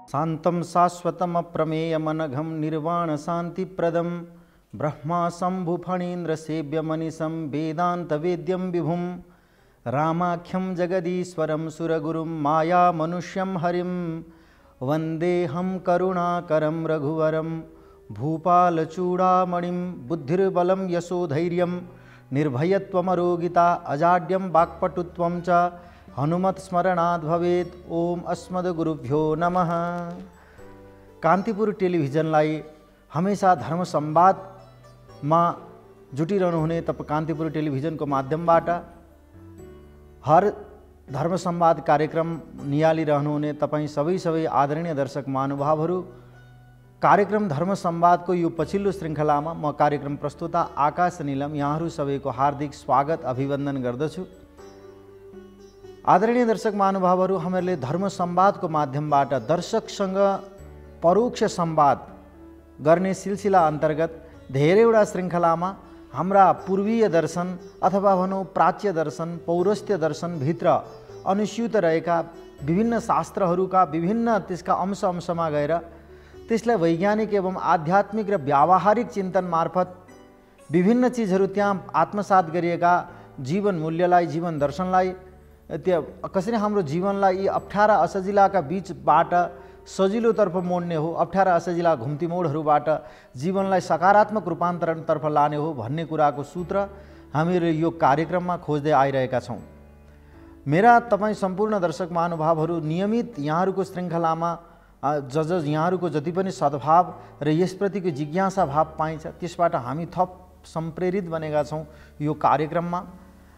शांतं शाश्वतम् अप्रमेयमनघं निर्वाण शांतिप्रदं ब्रह्मा शंभु फणीन्द्र सेव्य मनीषं वेदांत वेद्यं विभुं रामाख्यं जगदीश्वरं सुरगुरुं माया मनुष्यं हरिं वन्देऽहं करुणाकरं रघुवरं भूपालचूडामणिं बुद्धिर्बलं यशोधैर्यं निर्भयत्वमरोगिता अजाड्यं वाक्पटुत्वं च हनुमत स्मरणात् भवेत्। ओम अस्मद्गुरुभ्यो नमः। कान्तिपुर टेलिभिजनलाई हमेशा धर्म संवादमा जुटिरहनुहुने कान्तिपुर टेलिभिजनको माध्यमबाट हर धर्म संवाद कार्यक्रम निहालिरहनुहुने तपाईं सबै आदरणीय दर्शक महानुभावहरू, कार्यक्रम धर्म संवादको यो पछिल्लो श्रृङ्खलामा म कार्यक्रम प्रस्तुता आकाश नीलम यहाँहरू सबैको हार्दिक स्वागत अभिवन्दन गर्दछु। आदरणीय दर्शक महानुभावहरू, हामीहरूले धर्म संवादको माध्यमबाट दर्शकसँग परोक्ष संवाद गर्ने सिलसिला अन्तर्गत धेरैवटा श्रृङ्खलामा हाम्रा पूर्वीय दर्शन अथवा भनौँ प्राच्य दर्शन पौरस्त्य दर्शनभित्र अनुस्यूत रहेका विभिन्न शास्त्रहरूका विभिन्न त्यसका अंशमा गएर त्यसलाई वैज्ञानिक एवं आध्यात्मिक र व्यावहारिक चिन्तन मार्फत विभिन्न चिजहरू त्यहाँ आत्मसात गरिएका जीवन मूल्यलाई जीवन दर्शनलाई त्यो कसरी हाम्रो जीवनलाई यी अप्ठ्यारा असजिलाका बीचबाट सजिलोतर्फ मोड्ने हो, अप्ठ्यारा असजिला घुम्ती मोडहरूबाट जीवनलाई सकारात्मक रूपान्तरणतर्फ लाने हो भन्ने कुराको सूत्र हामीहरू यो कार्यक्रममा खोज्दै आइरहेका छौँ। मेरा तपाईँ सम्पूर्ण दर्शक महानुभावहरू नियमित यहाँहरूको श्रृङ्खलामा यहाँहरूको जति पनि सद्भाव र यसप्रतिको जिज्ञासा भाव पाइन्छ त्यसबाट हामी थप सम्प्रेरित बनेका छौँ यो कार्यक्रममा।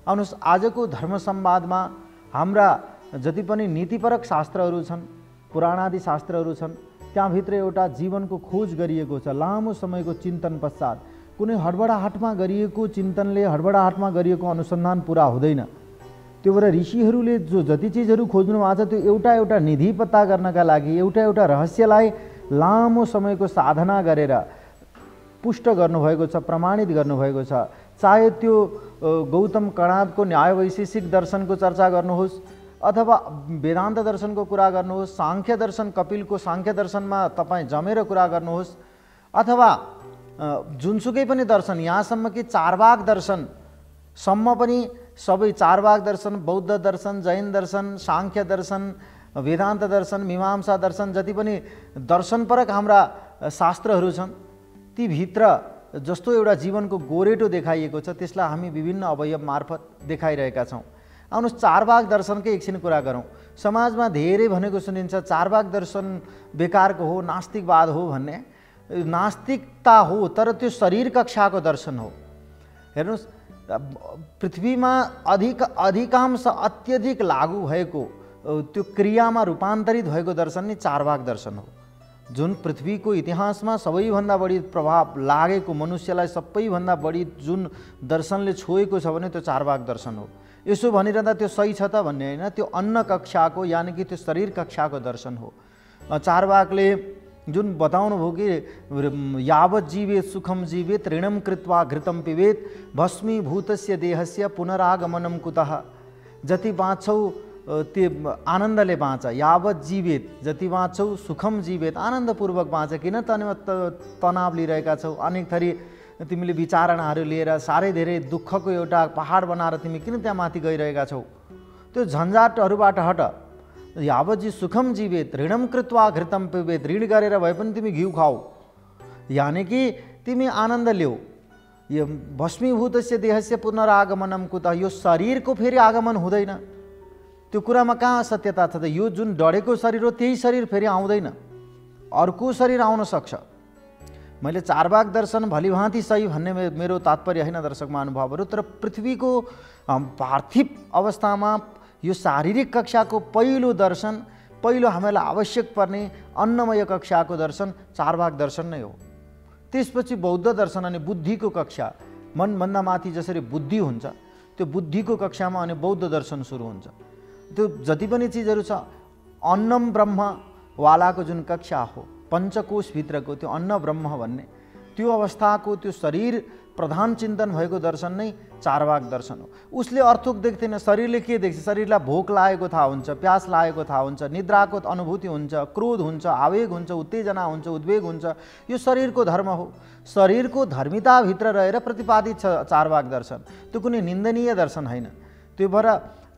आउनुहोस्, आजको धर्म संवादमा हाम्रा जति पनि नीतिपरक शास्त्रहरू छन्, पुराणादि शास्त्रहरू छन्, त्यहाँभित्र एउटा जीवनको खोज गरिएको छ। लामो समयको चिन्तन पश्चात कुनै हडबडाहटमा गरिएको चिन्तनले, हडबडाहटमा गरिएको अनुसन्धान पुरा हुँदैन। त्यो भएर ऋषिहरूले जो जति चिजहरू खोज्नु भएको छ त्यो एउटा एउटा निधि पत्ता गर्नका लागि, एउटा एउटा रहस्यलाई लामो समयको साधना गरेर पुष्ट गर्नुभएको छ, प्रमाणित गर्नुभएको छ। चाहे त्यो गौतम कणादको न्याय वैशेषिक दर्शनको चर्चा गर्नुहोस् अथवा वेदान्त दर्शनको कुरा गर्नुहोस्, सांख्य दर्शन कपिलको सांख्य दर्शनमा तपाईँ जमेर कुरा गर्नुहोस्, अथवा जुनसुकै पनि दर्शन यहाँसम्म कि चारवाक दर्शनसम्म पनि सबै चारवाक दर्शन, बौद्ध दर्शन, जैन दर्शन, सांख्य दर्शन, वेदान्त दर्शन, मीमांसा दर्शन जति पनि दर्शनपरक हाम्रा शास्त्रहरू छन् ती भित्र जस्तो एउटा जीवनको गोरेटो देखाइएको छ त्यसलाई हामी विभिन्न अवयव मार्फत देखाइरहेका छौँ। आउनुहोस्, चारवाक दर्शनकै एकछिन कुरा गरौँ। समाजमा धेरै भनेको सुनिन्छ चारवाक दर्शन बेकारको हो, नास्तिकवाद हो भन्ने। नास्तिकता हो तर त्यो शरीर कक्षाको दर्शन हो। हेर्नुहोस्, पृथ्वीमा अधिकांश अत्यधिक लागू भएको त्यो क्रियामा रूपान्तरित भएको दर्शन नै चारवाक दर्शन हो। जुन पृथ्वीको इतिहासमा सबैभन्दा बढी प्रभाव लागेको, मनुष्यलाई सबैभन्दा बढी जुन दर्शनले छोएको छ भने त्यो चारवाक दर्शन हो। यसो भनिरहँदा त्यो सही छ त भन्ने होइन, त्यो अन्न कक्षाको यानि कि त्यो शरीर कक्षाको दर्शन हो। चारवाकले जुन बताउनु भयो कि यावत जीवेत सुखम जीवेत ऋणम कृत्वा घृतम पिबेत भस्मीभूतस्य देहस्य पुनरागमनम कुतः। जति बाँच्छौ त्यो आनन्दले बाँच, यावत जीवेत जति बाँच्छौ सुखम जीवेत आनन्दपूर्वक बाँच। किन तनाव लिइरहेका छौ, अनेक थरी तिमीले विचारणाहरू लिएर साह्रै धेरै दुःखको एउटा पहाड बनाएर तिमी किन त्यहाँ माथि गइरहेका छौ? त्यो झन्झाटहरूबाट हट। यावत सुखम जीवेत ऋणम कृत्वा घृतम पिबेत, ऋण गरेर भए पनि तिमी घिउ खाऊ, यानि कि तिमी आनन्द ल्याऊ। यो भस्मीभूतस्य देहस्य पुनरागमनम कुतः, यो शरीरको फेरि आगमन हुँदैन। त्यो कुरामा कहाँ सत्यता छ त? यो जुन डढेको शरीर हो त्यही शरीर फेरि आउँदैन, अर्को शरीर आउन सक्छ। मैले चारवाक दर्शन भलिभाँति सही भन्ने मेरो तात्पर्य होइन दर्शक महानुभावहरू, तर पृथ्वीको पार्थिव अवस्थामा यो शारीरिक कक्षाको पहिलो दर्शन, पहिलो हामीलाई आवश्यक पर्ने अन्नमय कक्षाको दर्शन चारवाक दर्शन नै हो। त्यसपछि बौद्ध दर्शन अनि बुद्धिको कक्षा, मनभन्दा माथि जसरी बुद्धि हुन्छ त्यो बुद्धिको कक्षामा अनि बौद्ध दर्शन सुरु हुन्छ। त्यो जति पनि चिजहरू छ, अन्नम ब्रह्म वालाको जुन कक्षा हो, पञ्चकोशभित्रको त्यो अन्न ब्रह्म भन्ने त्यो अवस्थाको त्यो शरीर प्रधान चिन्तन भएको दर्शन नै चारवाक दर्शन हो। उसले अर्थोक देख्दैन, शरीरले के देख्छ? शरीरलाई भोक लागेको थाहा हुन्छ, प्यास लागेको थाहा हुन्छ, निद्राको अनुभूति हुन्छ, क्रोध हुन्छ, आवेग हुन्छ, उत्तेजना हुन्छ, उद्वेग हुन्छ। यो शरीरको धर्म हो। शरीरको धर्मिताभित्र रहेर प्रतिपादित छ चारवाक दर्शन। त्यो कुनै निन्दनीय दर्शन होइन। त्यो भएर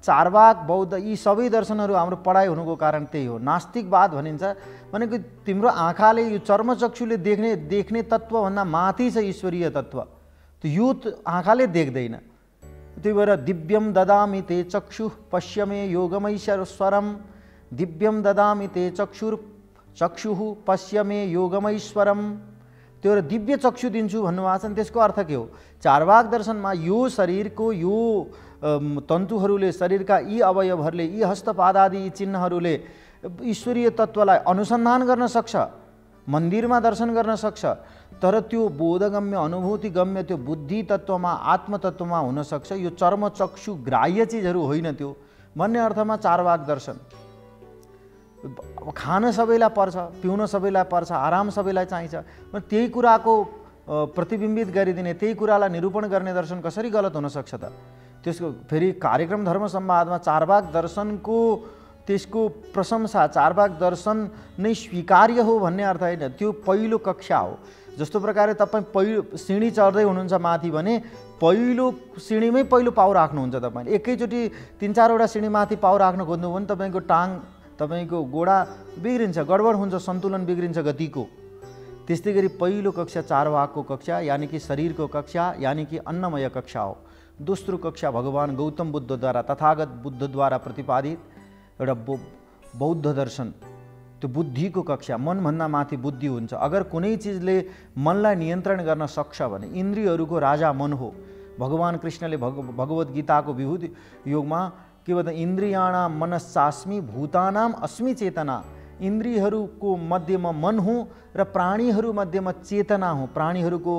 चारवाक, बौद्ध यी सबै दर्शनहरू हाम्रो पढाइ हुनुको कारण त्यही हो। नास्तिकवाद भनिन्छ भनेको तिम्रो आँखाले यो चर्मचक्षुले देख्ने तत्त्वभन्दा माथि छ ईश्वरीय तत्त्व। त्यो यो आँखाले देख्दैन। त्यही भएर दिव्यम ददामि ते चक्षुः पश्य मे योगमैश्वरम्, दिव्यम ददामि ते चक्षुः पश्य मे योगमैश्वरम्। त्यो दिव्य चक्षु दिन्छु भन्नुभएको छ नि, त्यसको अर्थ के हो? चारवाक दर्शनमा यो शरीरको यो तन्तुहरूले, शरीरका यी अवयवहरूले, यी हस्तपादादि यी चिन्हहरूले ईश्वरीय तत्त्वलाई अनुसन्धान गर्न सक्छ, मन्दिरमा दर्शन गर्न सक्छ, तर त्यो बोधगम्य, अनुभूतिगम्य त्यो बुद्धि तत्त्वमा, आत्मतत्त्वमा हुनसक्छ। यो चर्मचक्षु ग्राह्य चिजहरू होइन त्यो भन्ने अर्थमा चारवाक दर्शन। खान सबैलाई पर्छ, पिउन सबैलाई पर्छ, आराम सबैलाई चाहिन्छ, त्यही कुराको प्रतिबिम्बित गरिदिने, त्यही कुरालाई निरूपण गर्ने दर्शन कसरी गलत हुनसक्छ त? त्यसको फेरि कार्यक्रम धर्म संवादमा चारवाक दर्शनको त्यसको प्रशंसा, चारवाक दर्शन नै स्वीकार्य हो भन्ने अर्थ होइन। त्यो पहिलो कक्षा हो। जस्तो प्रकारले तपाईँ पहिलो सिँढी चढ्दै हुनुहुन्छ माथि भने पहिलो सिँढीमै पहिलो पाउ राख्नुहुन्छ। तपाईँले एकैचोटि 3-4वटा सिँढी माथि पाउ राख्न खोज्नुभयो भने तपाईँको टाङ, तपाईँको गोडा बिग्रिन्छ, गडबड हुन्छ, सन्तुलन बिग्रिन्छ गतिको। त्यस्तै गरी पहिलो कक्षा चारवाकको कक्षा, यानि कि शरीरको कक्षा, यानि कि अन्नमय कक्षा हो। दोस्रो कक्षा भगवान गौतम बुद्धद्वारा, तथागत बुद्धद्वारा प्रतिपादित एउटा बौद्ध दर्शन, त्यो बुद्धिको कक्षा। मनभन्दा माथि बुद्धि हुन्छ। अगर कुनै चिजले मनलाई नियन्त्रण गर्न सक्छ भने इन्द्रियहरूको राजा मन हो। भगवान कृष्णले भगवत गीताको विभूति योगमा के भन्छ? इन्द्रियाणां मनस्सास्मि भूतानाम् अस्मि चेतना। इन्द्रियहरूको मध्यमा मन हुँ र प्राणीहरू मध्यमा चेतना हुँ। प्राणीहरूको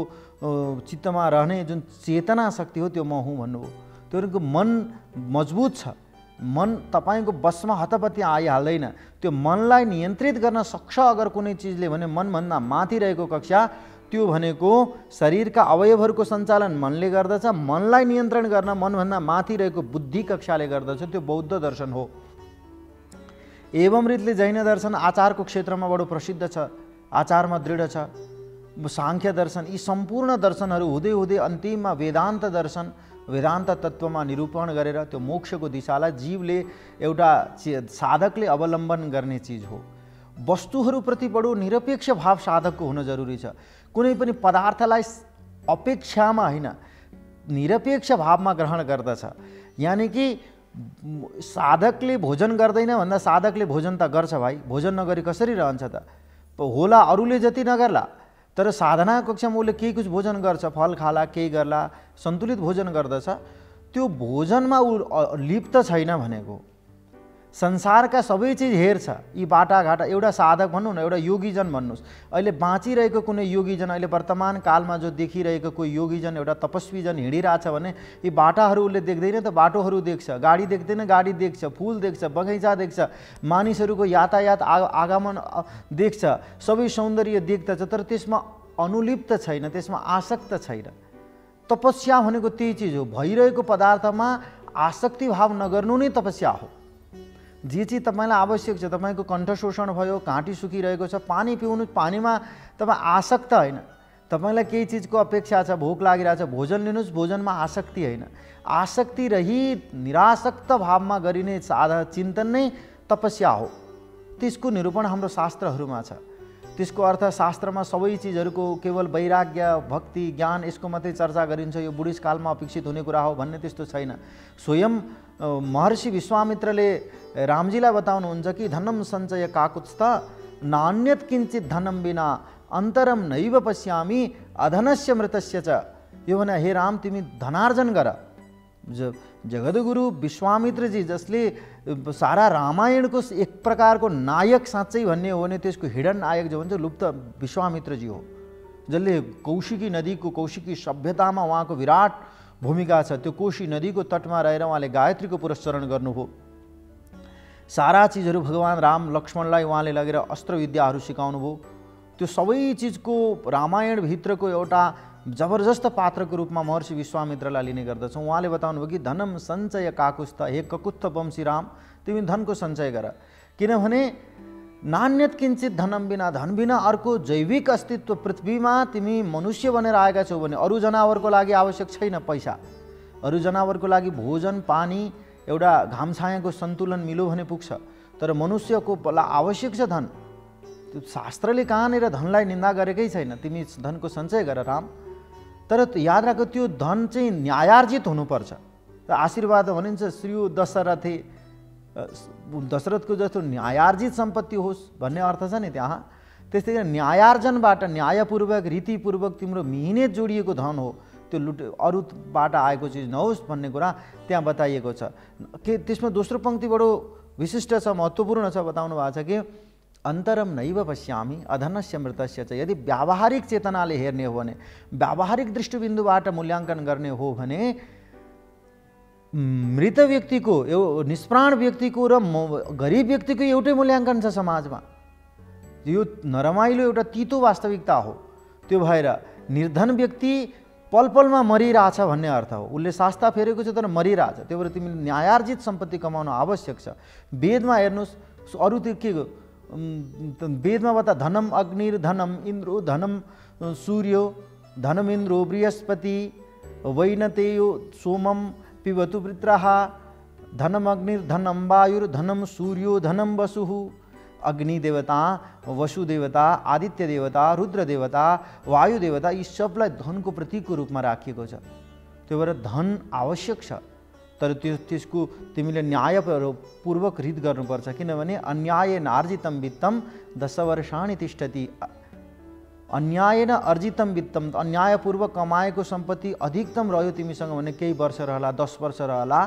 चित्तमा रहने जुन चेतना शक्ति हो त्यो म हुँ भन्नुभयो। त्यो मन मजबुत छ, मन तपाईँको बसमा हतपति आइहाल्दैन। त्यो मनलाई नियन्त्रित गर्न सक्छ अगर कुनै चिजले भने मनभन्दा माथि रहेको कक्षा, त्यो भनेको शरीरका अवयवहरूको सञ्चालन मनले गर्दछ। मनलाई नियन्त्रण गर्न मनभन्दा माथि रहेको बुद्धि कक्षाले गर्दछ। त्यो बौद्ध दर्शन हो। एवं रीतले जैन दर्शन आचारको क्षेत्रमा बडो प्रसिद्ध छ, आचारमा दृढ छ। सांख्य दर्शन, यी सम्पूर्ण दर्शनहरू हुँदै हुँदै अन्तिममा वेदान्त दर्शन, वेदान्त तत्त्वमा निरूपण गरेर त्यो मोक्षको दिशालाई जीवले एउटा साधकले अवलम्बन गर्ने चिज हो। वस्तुहरूप्रति बडो निरपेक्ष भाव साधकको हुन जरुरी छ। कुनै पनि पदार्थलाई अपेक्षामा होइन, निरपेक्ष भावमा ग्रहण गर्दछ। यानि कि साधकले भोजन गर्दैन भन्दा साधकले भोजन त गर्छ भाइ। भोजन नगरी कसरी रहन्छ त? होला अरूले जति नगर्ला, तर साधना कक्षामा उसले केही कुछ भोजन गर्छ, फल खाला, केही गर्ला, सन्तुलित भोजन गर्दछ। त्यो भोजनमा ऊ लिप्त छैन भनेको। संसारका सबै चिज हेर्छ, यी बाटाघाटा। एउटा साधक भन्नु न, एउटा योगीजन भन्नुहोस्। अहिले बाँचिरहेको कुनै योगीजन, अहिले वर्तमान कालमा जो देखिरहेको कोही योगीजन, एउटा तपस्वीजन हिँडिरहेछ भने यी बाटाहरू उसले देख्दैन त? बाटोहरू देख्छ, गाडी देख्दैन, गाडी देख्छ, फुल देख्छ, बगैँचा देख्छ, मानिसहरूको यातायात आगमन देख्छ, सबै सौन्दर्य देख्दछ, तर त्यसमा अनुलिप्त छैन, त्यसमा आसक्त छैन। तपस्या भनेको त्यही चिज हो। भइरहेको पदार्थमा आसक्ति भाव नगर्नु नै तपस्या हो। जे चिज तपाईँलाई आवश्यक छ, तपाईँको कण्ठ शोषण भयो, घाँटी सुकिरहेको छ, पानी पिउनु, पानीमा तपाईँ आसक्त होइन। तपाईँलाई केही चिजको अपेक्षा छ, भोक लागिरहेछ, भोजन लिनुहोस्, भोजनमा आसक्ति होइन। आसक्ति रहित निरासक्त भावमा गरिने चिन्तन नै तपस्या हो। त्यसको निरूपण हाम्रो शास्त्रहरूमा छ। त्यसको अर्थ शास्त्रमा सबै चिजहरूको केवल वैराग्य, भक्ति, ज्ञान यसको मात्रै चर्चा गरिन्छ, यो बुढिस कालमा अपेक्षित हुने कुरा हो भन्ने त्यस्तो छैन। स्वयं महर्षि विश्वामित्रले रामजीलाई बताउनुहुन्छ कि धनम सञ्चय काकुत्स्थ नान्यत किञ्चित धनम बिना अन्तरम नैव पश्यामि अधनस्य मृतस्य च। यो भने हे राम, तिमी धनार्जन गर। जगद्गुरु विश्वामित्रजी, जसले सारा रामायणको एक प्रकारको नायक साँच्चै भन्ने हो भने त्यसको हिडन नायक जो भन्छ लुप्त विश्वामित्रजी हो, जसले कौशिकी नदीको, कौशिकी सभ्यतामा उहाँको विराट भूमिका छ। त्यो कोशी नदीको तटमा रहेर उहाँले गायत्रीको पुरस्चरण गर्नुभयो। सारा चिजहरू भगवान राम लक्ष्मणलाई उहाँले लगेर अस्त्र विद्याहरू सिकाउनु भयो। त्यो सबै चिजको रामायणभित्रको एउटा जबरजस्त पात्रको रूपमा महर्षि विश्वामित्रलाई लिने गर्दछौँ। उहाँले बताउनु भयो कि धनम सञ्चय काकुस्थ, हे ककुत्थ वंशी राम, तिमी धनको सञ्चय गर, किनभने नान्यत किञ्चित धनम बिना, धन बिना अर्को जैविक अस्तित्व पृथ्वीमा तिमी मनुष्य बनेर आएका छौ भने अरू जनावरको लागि आवश्यक छैन पैसा, अरू जनावरको लागि भोजन पानी एउटा घाम छायाको सन्तुलन मिल्यो भने पुग्छ, तर मनुष्यको आवश्यक छ धन। त्यो शास्त्रले कहाँनिर धनलाई निन्दा गरेकै छैन, तिमी धनको सञ्चय गर राम, तर याद राख त्यो धन चाहिँ न्यायार्जित हुनुपर्छ। र आशीर्वाद भनिन्छ श्री दशरथको जस्तो न्यायार्जित सम्पत्ति होस् भन्ने अर्थ छ नि त्यहाँ। त्यस्तै गरी न्यायार्जनबाट न्यायपूर्वक रीतिपूर्वक तिम्रो मिहिनेत जोडिएको धन हो, त्यो अरूबाट आएको चिज नहोस् भन्ने कुरा त्यहाँ बताइएको छ। के त्यसमा दोस्रो पङ्क्ति बडो विशिष्ट छ, महत्त्वपूर्ण छ, बताउनु भएको छ कि अन्तरम नैव पश्यामि अधनस्य मृतस्य च। यदि व्यावहारिक चेतनाले हेर्ने हो भने, व्यावहारिक दृष्टिबिन्दुबाट मूल्याङ्कन गर्ने हो भने मृत व्यक्तिको निष्प्राण व्यक्तिको र गरिब व्यक्तिको एउटै मूल्याङ्कन छ समाजमा। यो नरमाइलो एउटा तितो वास्तविकता हो। त्यो भएर निर्धन व्यक्ति पल पलमा मरिरहेछ भन्ने अर्थ हो, उसले शास्ता फेरेको छ तर मरिरहेछ। त्यो भएर तिमीले न्यायार्जित सम्पत्ति कमाउन आवश्यक छ। वेदमा हेर्नुहोस् अरू त्यो के वेदमा बता धनम अग्निर धनम इन्द्रो धनम सूर्यो धनम इन्द्रो बृहस्पति वैनतेयो सोमम पिबतु वृत्रः धनम अग्निर धनम वायुर धनम सूर्यो धनम वसुः। अग्नि देवता, वसु देवता, आदित्य देवता, रुद्र देवता, वायु देवता, यी सबलाई धनको प्रतीकको रूपमा राखिएको छ। त्यो भएर धन आवश्यक छ, तर त्यसको तिमीले न्यायपूर्वक रित गर्नुपर्छ, किनभने अन्यायेन अर्जितं वित्तं 10 वर्षाणि तिष्ठति। अन्यायेन अर्जितं वित्तं, अन्यायपूर्वक कमाएको सम्पत्ति अधिकतम रह्यो तिमीसँग भने केही वर्ष रहला, 10 वर्ष रहला,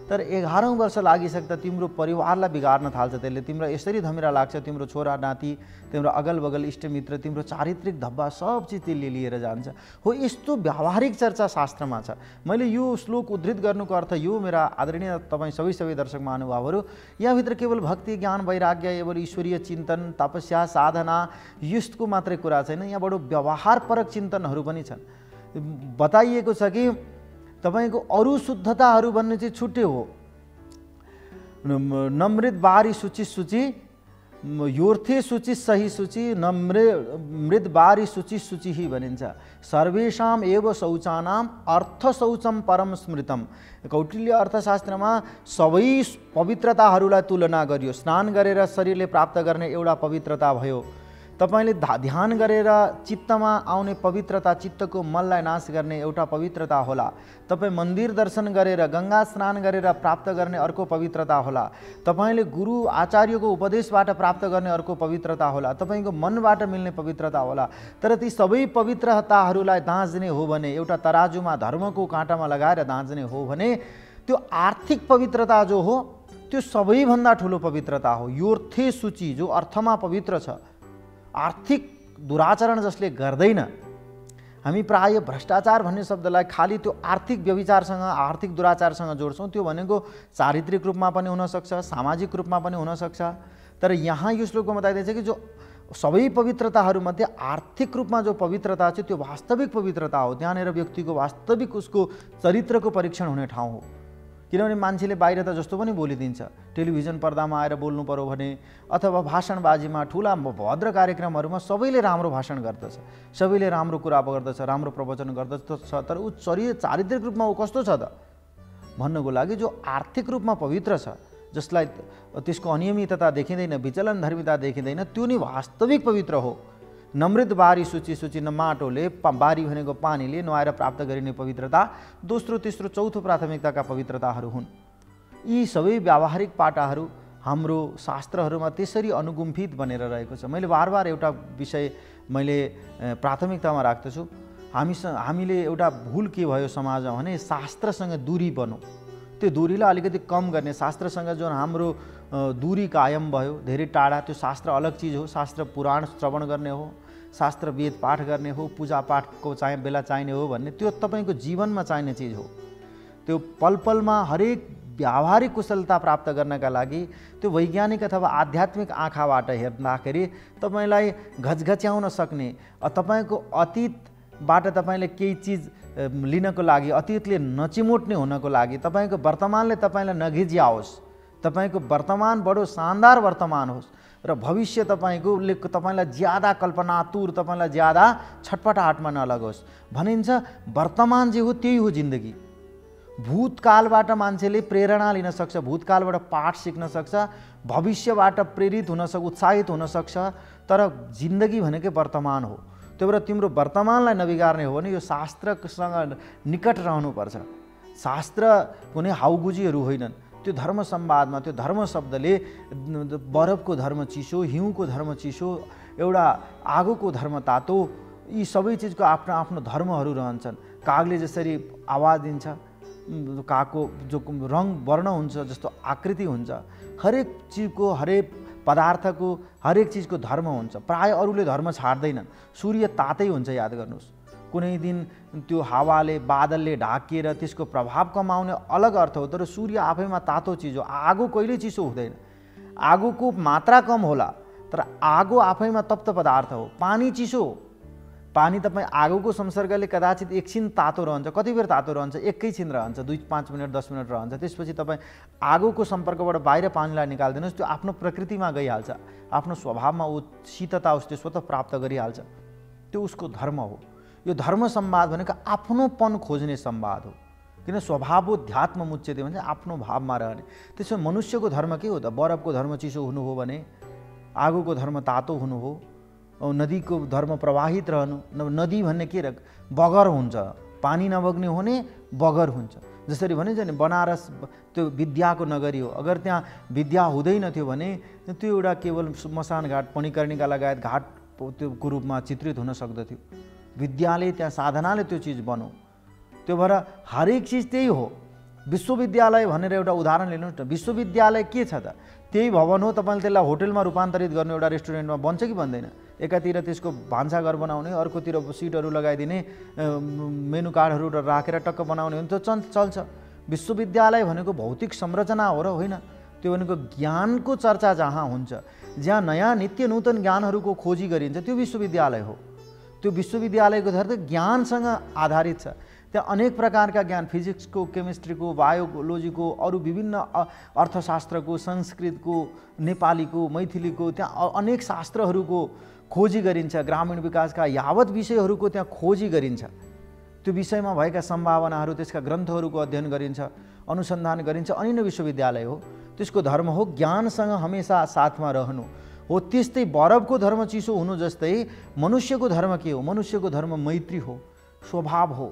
तर 11औं वर्ष लागिसक्दा तिम्रो परिवारलाई बिगार्न थाल्छ। त्यसले तिम्रो यसरी धमिरा लाग्छ, तिम्रो छोरा नाति, तिम्रो अगलबगल इष्टमित्र, तिम्रो चारित्रिक धब्बा सब चिज त्यसले लिएर जान्छ। हो, यस्तो व्यावहारिक चर्चा शास्त्रमा छ। मैले यो श्लोक उद्धृत गर्नुको अर्थ यो, मेरा आदरणीय तपाईँ सबै दर्शक महानुभावहरू, यहाँभित्र केवल भक्ति ज्ञान वैराग्य एवं ईश्वरीय चिन्तन तपस्या साधना यस्तो मात्रै कुरा छैन, यहाँ बडो व्यवहारपरक चिन्तनहरू पनि छन्। बताइएको छ कि तपाईको अरू शुद्धताहरू भन्ने चाहिँ छुट्टै हो। नमृत बारी सूची सूची योर्थे सूची सही सूची नमृत बारी सूची सूची ही भनिन्छ। सर्वेषाम एव शौचानाम अर्थ शौचम परम स्मृतम। कौटिल्य अर्थशास्त्रमा सबै पवित्रताहरूलाई तुलना गरियो। स्नान गरेर शरीरले प्राप्त गर्ने एउटा पवित्रता भयो, तपाईले ध्यान गरेर चित्तमा आउने पवित्रता, चित्तको मललाई नाश गर्ने एउटा पवित्रता होला। तपाई मन्दिर दर्शन गरेर गंगा स्नान गरेर प्राप्त गर्ने अर्को पवित्रता होला। तपाईले गुरु आचार्यको उपदेशबाट प्राप्त गर्ने अर्को पवित्रता होला। तपाईको मनबाट मिल्ने पवित्रता होला। तर ती सबै पवित्रताहरूलाई दाँच्ने हो भने, एउटा तराजुमा धर्मको काँटामा लगाएर दाँच्ने हो भने, त्यो आर्थिक पवित्रता जो हो त्यो सबैभन्दा ठुलो पवित्रता हो। योर्थे सूची, जो अर्थमा पवित्र छ। आर्थिक दुराचरण जसले गर्दैन, हामी प्राय भ्रष्टाचार भन्ने शब्दलाई खाली त्यो आर्थिक व्यभिचारसँग, आर्थिक दुराचारसँग जोड्छौँ। त्यो भनेको चारित्रिक रूपमा पनि हुनसक्छ, सामाजिक रूपमा पनि हुनसक्छ। तर यहाँ यो श्लोकमा बताइदिन्छ कि जो सबै पवित्रताहरूमध्ये आर्थिक रूपमा जो पवित्रता छ त्यो वास्तविक पवित्रता हो। त्यहाँनिर व्यक्तिको वास्तविक उसको चरित्रको परीक्षण हुने ठाउँ हो। किनभने मान्छेले बाहिर त जस्तो पनि बोलिदिन्छ, टेलिभिजन पर्दामा आएर बोल्नु पर्यो भने अथवा भाषणबाजीमा ठुला भद्र कार्यक्रमहरूमा सबैले राम्रो भाषण गर्दछ, सबैले राम्रो कुरा गर्दछ, राम्रो प्रवचन गर्दछ, तर ऊ चारित्रिक रूपमा ऊ कस्तो छ त भन्नको लागि जो आर्थिक रूपमा पवित्र छ, जसलाई त्यसको अनियमितता देखिँदैन, विचलन धर्मिता देखिँदैन, त्यो नै वास्तविक पवित्र हो। नमृत बारी सूची सूची, न माटोले, बारी भनेको पानीले नुहाएर प्राप्त गरिने पवित्रता दोस्रो तेस्रो चौथो प्राथमिकताका पवित्रताहरू हुन्। यी सबै व्यावहारिक पाटाहरू हाम्रो शास्त्रहरूमा त्यसरी अनुगुम्फित बनेर रहेको छ। मैले बार एउटा विषय मैले प्राथमिकतामा राख्दछु। हामीले एउटा भुल के भयो समाजमा भने शास्त्रसँग दूरी बन्यो। त्यो दूरीलाई अलिकति कम गर्ने, शास्त्रसँग जुन हाम्रो दूरी कायम भयो, धेरै टाढा, त्यो शास्त्र अलग चिज हो। शास्त्र पुराण श्रवण गर्ने हो, शास्त्र वेद पाठ गर्ने हो, पूजा पाठको बेला चाहिने हो भन्ने, त्यो तपाईको जीवनमा चाहिने चिज हो। त्यो पल पलमा हरेक व्यावहारिक कुशलता प्राप्त गर्नका लागि त्यो वैज्ञानिक अथवा आध्यात्मिक आँखाबाट हेर्दाखेरि तपाईलाई घचघच्याउन सक्ने, तपाईको अतीतबाट तपाईले केही चिज लिनको लागि, अतीतले नचिमोट्ने हुनको लागि तपाईको वर्तमानले तपाईलाई नघिज्याओस्, तपाईको वर्तमान बडो शानदार वर्तमान होस् र भविष्य तपाईलाई ज्यादा कल्पनातुर, तपाईलाई ज्यादा छटपटाहटमा नलगोस्। भनिन्छ वर्तमान जे हो त्यही हो जिन्दगी। भूतकालबाट मान्छेले प्रेरणा लिन सक्छ, भूतकालबाट पाठ सिक्न सक्छ, भविष्यबाट प्रेरित हुन सक्छ, उत्साहित हुन सक्छ, तर जिन्दगी भनेकै वर्तमान हो। त्यो भएर तिम्रो वर्तमानलाई नबिगार्ने हो भने यो शास्त्रसँग निकट रहनुपर्छ। शास्त्र कुनै हाउगुजीहरू होइनन्। त्यो धर्म संवादमा त्यो धर्म शब्दले बरफको धर्म चिसो, हिउँको धर्म चिसो, एउटा आगोको धर्म तातो, यी सबै चिजको आफ्नो आफ्नो धर्महरू रहन्छन्। कागले जसरी आवाज दिन्छ, कागको जो रङ वर्ण हुन्छ, जस्तो आकृति हुन्छ, हरेक चिजको, हरेक पदार्थको, हरेक चिजको धर्म हुन्छ। प्राय अरूले धर्म छाड्दैनन्। सूर्य तातै हुन्छ, याद गर्नुहोस्। कुनै दिन त्यो हावाले, बादलले ढाकिएर त्यसको प्रभाव कमाउने अलग अर्थ हो, तर सूर्य आफैमा तातो चिज हो। आगो कहिल्यै चिसो हुँदैन। आगोको मात्रा कम होला, तर आगो आफैमा तप्त पदार्थ हो। पानी चिसो हो। पानी तपाईँ आगोको संसर्गले कदाचित एकछिन तातो रहन्छ, कति बेर तातो रहन्छ, एकैछिन रहन्छ, 2-5 मिनट 10 मिनट रहन्छ। त्यसपछि तपाईँ आगोको सम्पर्कबाट बाहिर पानीलाई निकालिदिनुहोस्, त्यो आफ्नो प्रकृतिमा गइहाल्छ, आफ्नो स्वभावमा ऊ शीतता उसले स्वतः प्राप्त गरिहाल्छ। त्यो उसको धर्म हो। यो धर्म संवाद भनेको आफ्नोपन खोज्ने संवाद हो। किन स्वभाव हो ध्यात्म मुच्यते भन्छ, आफ्नो भावमा रहने। त्यसो मनुष्यको धर्म के हो त? बरफको धर्म चिसो हुनु हो भने, आगोको धर्म तातो हुनु हो, नदीको धर्म प्रवाहित रहनु। नदी भन्ने के बगर हुन्छ, पानी नबग्ने हुने बगर हुन्छ। जसरी भनिन्छ नि बनारस त्यो विद्याको नगरी हो। अगर त्यहाँ विद्या हुँदैन थियो भने त्यो एउटा केवल श्मशान घाट, मणिकर्णिका लगायत घाटको रूपमा चित्रित हुन सक्दथ्यो। विद्याले त्यहाँ साधनाले त्यो चिज बन्यो। त्यो भएर हरेक चिज त्यही हो। विश्वविद्यालय भनेर एउटा उदाहरण लिनुहोस् न। विश्वविद्यालय के छ त? त्यही भवन हो। तपाईँले त्यसलाई होटलमा रूपान्तरित गर्नु एउटा रेस्टुरेन्टमा बन्छ कि बन्दैन? एकातिर त्यसको भान्साघर बनाउने, अर्कोतिर सिटहरू लगाइदिने, मेनु कार्डहरू राखेर टक्क बनाउने हो भने त्यो चल्छ। विश्वविद्यालय भनेको भौतिक संरचना हो र होइन। त्यो भनेको ज्ञानको चर्चा जहाँ हुन्छ, जहाँ नयाँ नित्य नूतन ज्ञानहरूको खोजी गरिन्छ, त्यो विश्वविद्यालय हो। त्यो विश्वविद्यालयको धर्म ज्ञानसँग आधारित छ। त्यहाँ अनेक प्रकारका ज्ञान, फिजिक्सको, केमिस्ट्रीको, बायोलोजीको, अरू विभिन्न अर्थशास्त्रको, संस्कृतको, नेपालीको, मैथिलीको, त्यहाँ अनेक शास्त्रहरूको खोजी गरिन्छ। ग्रामीण विकासका यावत विषयहरूको त्यहाँ खोजी गरिन्छ। त्यो विषयमा भएका सम्भावनाहरू, त्यसका ग्रन्थहरूको अध्ययन गरिन्छ, अनुसन्धान गरिन्छ, अनि नै विश्वविद्यालय हो। त्यसको धर्म हो ज्ञानसँग हमेसा साथमा रहनु हो। त्यस्तै बरफको धर्म चिसो हुनु जस्तै मनुष्यको धर्म के हो? मनुष्यको धर्म मैत्री हो, स्वभाव हो।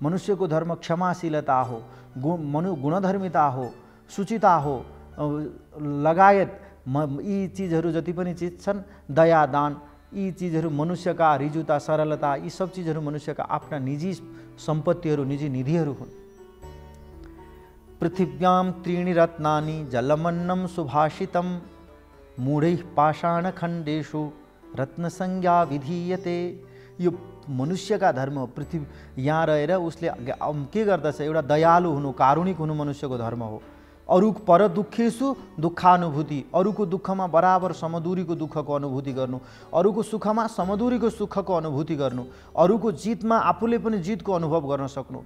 मनुष्यको धर्म क्षमाशीलता हो, गुणधर्मिता हो, शुचिता हो, लगायत यी चिजहरू जति पनि चिज छन्, दया, दान, यी चिजहरू मनुष्यका, रिजुता, सरलता, यी सब चिजहरू मनुष्यका आफ्ना निजी सम्पत्तिहरू, निजी निधिहरू हुन्। पृथिव्यां त्रीणि रत्नानि जलमन्नं सुभाषितं मूढैः पाषाणखण्डेषु रत्नसंज्ञा विधीयते। यो मनुष्यका धर्म हो। पृथ्वी यहाँ रहेर उसले के गर्दछ? एउटा दयालु हुनु, कारुणिक हुनु मनुष्यको धर्म हो। अरू पर दुःखेषु दुःखानुभूति, अरूको दुःखमा बराबर समदूरीको दुःखको अनुभूति गर्नु, अरूको सुखमा समदूरीको सुखको अनुभूति गर्नु, अरूको जितमा आफूले पनि जितको अनुभव गर्न सक्नु,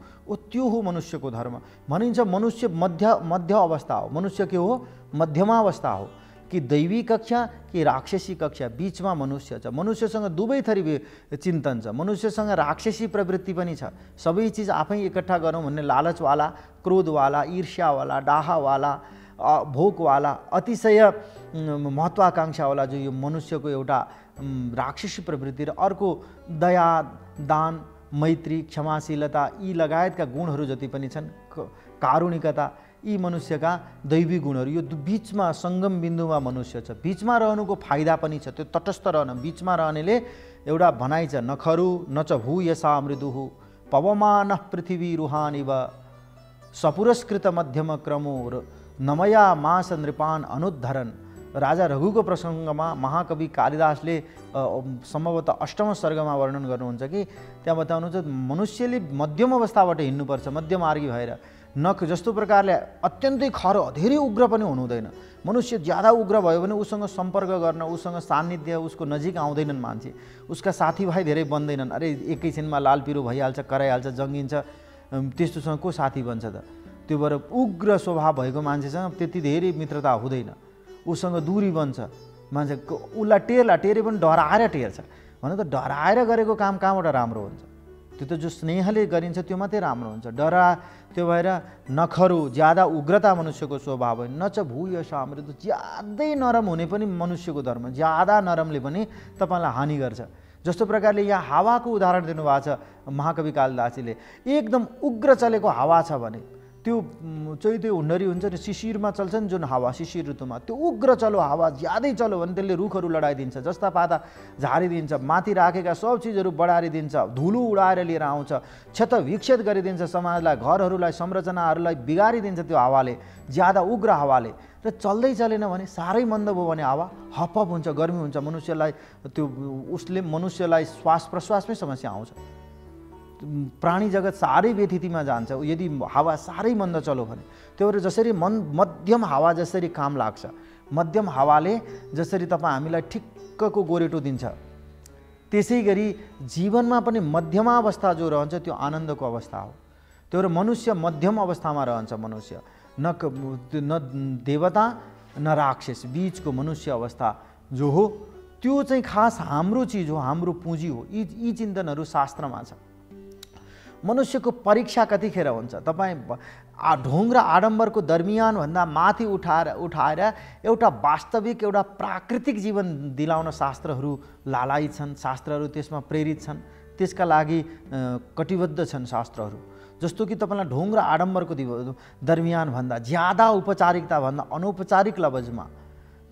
त्यो हो मनुष्यको धर्म। भनिन्छ मनुष्य मध्य अवस्था हो। मनुष्य के हो? मध्यमा अवस्था हो। कि दैवी कक्षा कि राक्षसी कक्षा, बीचमा मनुष्य छ। मनुष्यसँग दुवै थरी चिन्तन छ। मनुष्यसँग राक्षसी प्रवृत्ति पनि छ। सबै चिज आफै इकट्ठा गरौँ भन्ने लालचवाला, क्रोधवाला, ईर्ष्यावाला, डाहावाला, भोकवाला, अतिशय महत्वाकांक्षावाला जो यो मनुष्यको एउटा राक्षसी प्रवृत्ति, र अर्को दया, दान, मैत्री, क्षमाशीलता, यी लगायतका गुणहरू जति पनि छन्, कारुणिकता, यी मनुष्यका दैवी गुणहरू। यो बीचमा सङ्गम बिन्दुमा मनुष्य छ। बीचमा रहनुको फाइदा पनि छ। त्यो तटस्थ रहन, बीचमा रहनेले एउटा भनाइ छ, नखरु न च भूयसा मृदुः पवमानः पृथिवी रुहानिव सपुरस्कृत मध्यम क्रमो नमया मास नृपान अनुद्धरन। राजा रघुको प्रसङ्गमा महाकवि कालिदासले सम्भवतः 8औं सर्गमा वर्णन गर्नुहुन्छ कि त्यहाँ बताउनुहुन्छ मनुष्यले मध्यम अवस्थाबाट हिँड्नुपर्छ, मध्यमार्गी भएर। नख जस्तो प्रकारले अत्यन्तै खर धेरै उग्र पनि हुनु हुँदैन। मनुष्य ज्यादा उग्र भयो भने उसँग सम्पर्क गर्न, उसँग सान्निध्य, उसको नजिक आउँदैनन् मान्छे, उसका साथीभाइ धेरै बन्दैनन्। अरे एकैछिनमा लाल पिरो भइहाल्छ, कराइहाल्छ, जङ्गिन्छ, त्यस्तोसँग को साथी बन्छ त? त्यो भएर उग्र स्वभाव भएको मान्छेसँग त्यति धेरै मित्रता हुँदैन, उसँग दूरी बन्छ। मान्छे उसलाई टेरे पनि डराएर टेर्छ भने त डराएर गरेको काम कहाँबाट राम्रो हुन्छ? त्यो त जो स्नेहले गरिन्छ त्यो मात्रै राम्रो हुन्छ। त्यो भएर नखरु ज्यादा उग्रता मनुष्यको स्वभाव होइन। न च भूय सामृत, ज्यादै नरम हुने पनि मनुष्यको धर्म, ज्यादा नरमले पनि तपाईँलाई हानि गर्छ। जस्तो प्रकारले यहाँ हावाको उदाहरण दिनुभएको छ महाकवि कालिदासले। एकदम उग्र चलेको हावा छ भने त्यो चैते हुन्डरी हुन्छ नि, शिशिरमा चल्छ नि जुन हावा, शिशिर ऋतुमा त्यो उग्र चलो हावा ज्यादै चल्यो भने त्यसले रुखहरू लडाइदिन्छ, जस्ता पाता झारिदिन्छ, माथि राखेका सब चिजहरू बढारिदिन्छ, धुलो उडाएर लिएर आउँछ, क्षत विक्षेप गरिदिन्छ समाजलाई, घरहरूलाई, संरचनाहरूलाई बिगारिदिन्छ त्यो हावाले, ज्यादा उग्र हावाले। र चल्दै चलेन भने साह्रै मन्द भयो भने हावा हपहप हुन्छ, गर्मी हुन्छ, मनुष्यलाई उसले मनुष्यलाई श्वास प्रश्वासमै समस्या आउँछ। प्राणी जगत साह्रै व्यथितिमा जान्छ यदि हावा साह्रै मन्द चल्यो भने। त्यो भएर जसरी मध्यम हावा जसरी काम लाग्छ, मध्यम हावाले जसरी तपाईँ हामीलाई ठिक्कको गोरेटो दिन्छ, त्यसै गरी जीवनमा पनि मध्यमावस्था जो रहन्छ त्यो आनन्दको अवस्था हो। त्यो भएर मनुष्य मध्यम अवस्थामा रहन्छ। मनुष्य न देवता न राक्षस, बीचको मनुष्य अवस्था जो हो त्यो चाहिँ खास हाम्रो चिज हो, हाम्रो पुँजी हो। यी चिन्तनहरू शास्त्रमा छ। मनुष्यको परीक्षा कतिखेर हुन्छ? तपाईँ ढोङ र आडम्बरको दरमियानभन्दा माथि उठाएर एउटा वास्तविक, एउटा प्राकृतिक जीवन दिलाउन शास्त्रहरू लालायित छन्, शास्त्रहरू त्यसमा प्रेरित छन्, त्यसका लागि कटिबद्ध छन् शास्त्रहरू। जस्तो कि तपाईँलाई ढोङ र आडम्बरको दरमियानभन्दा ज्यादा औपचारिकताभन्दा अनौपचारिक लवजमा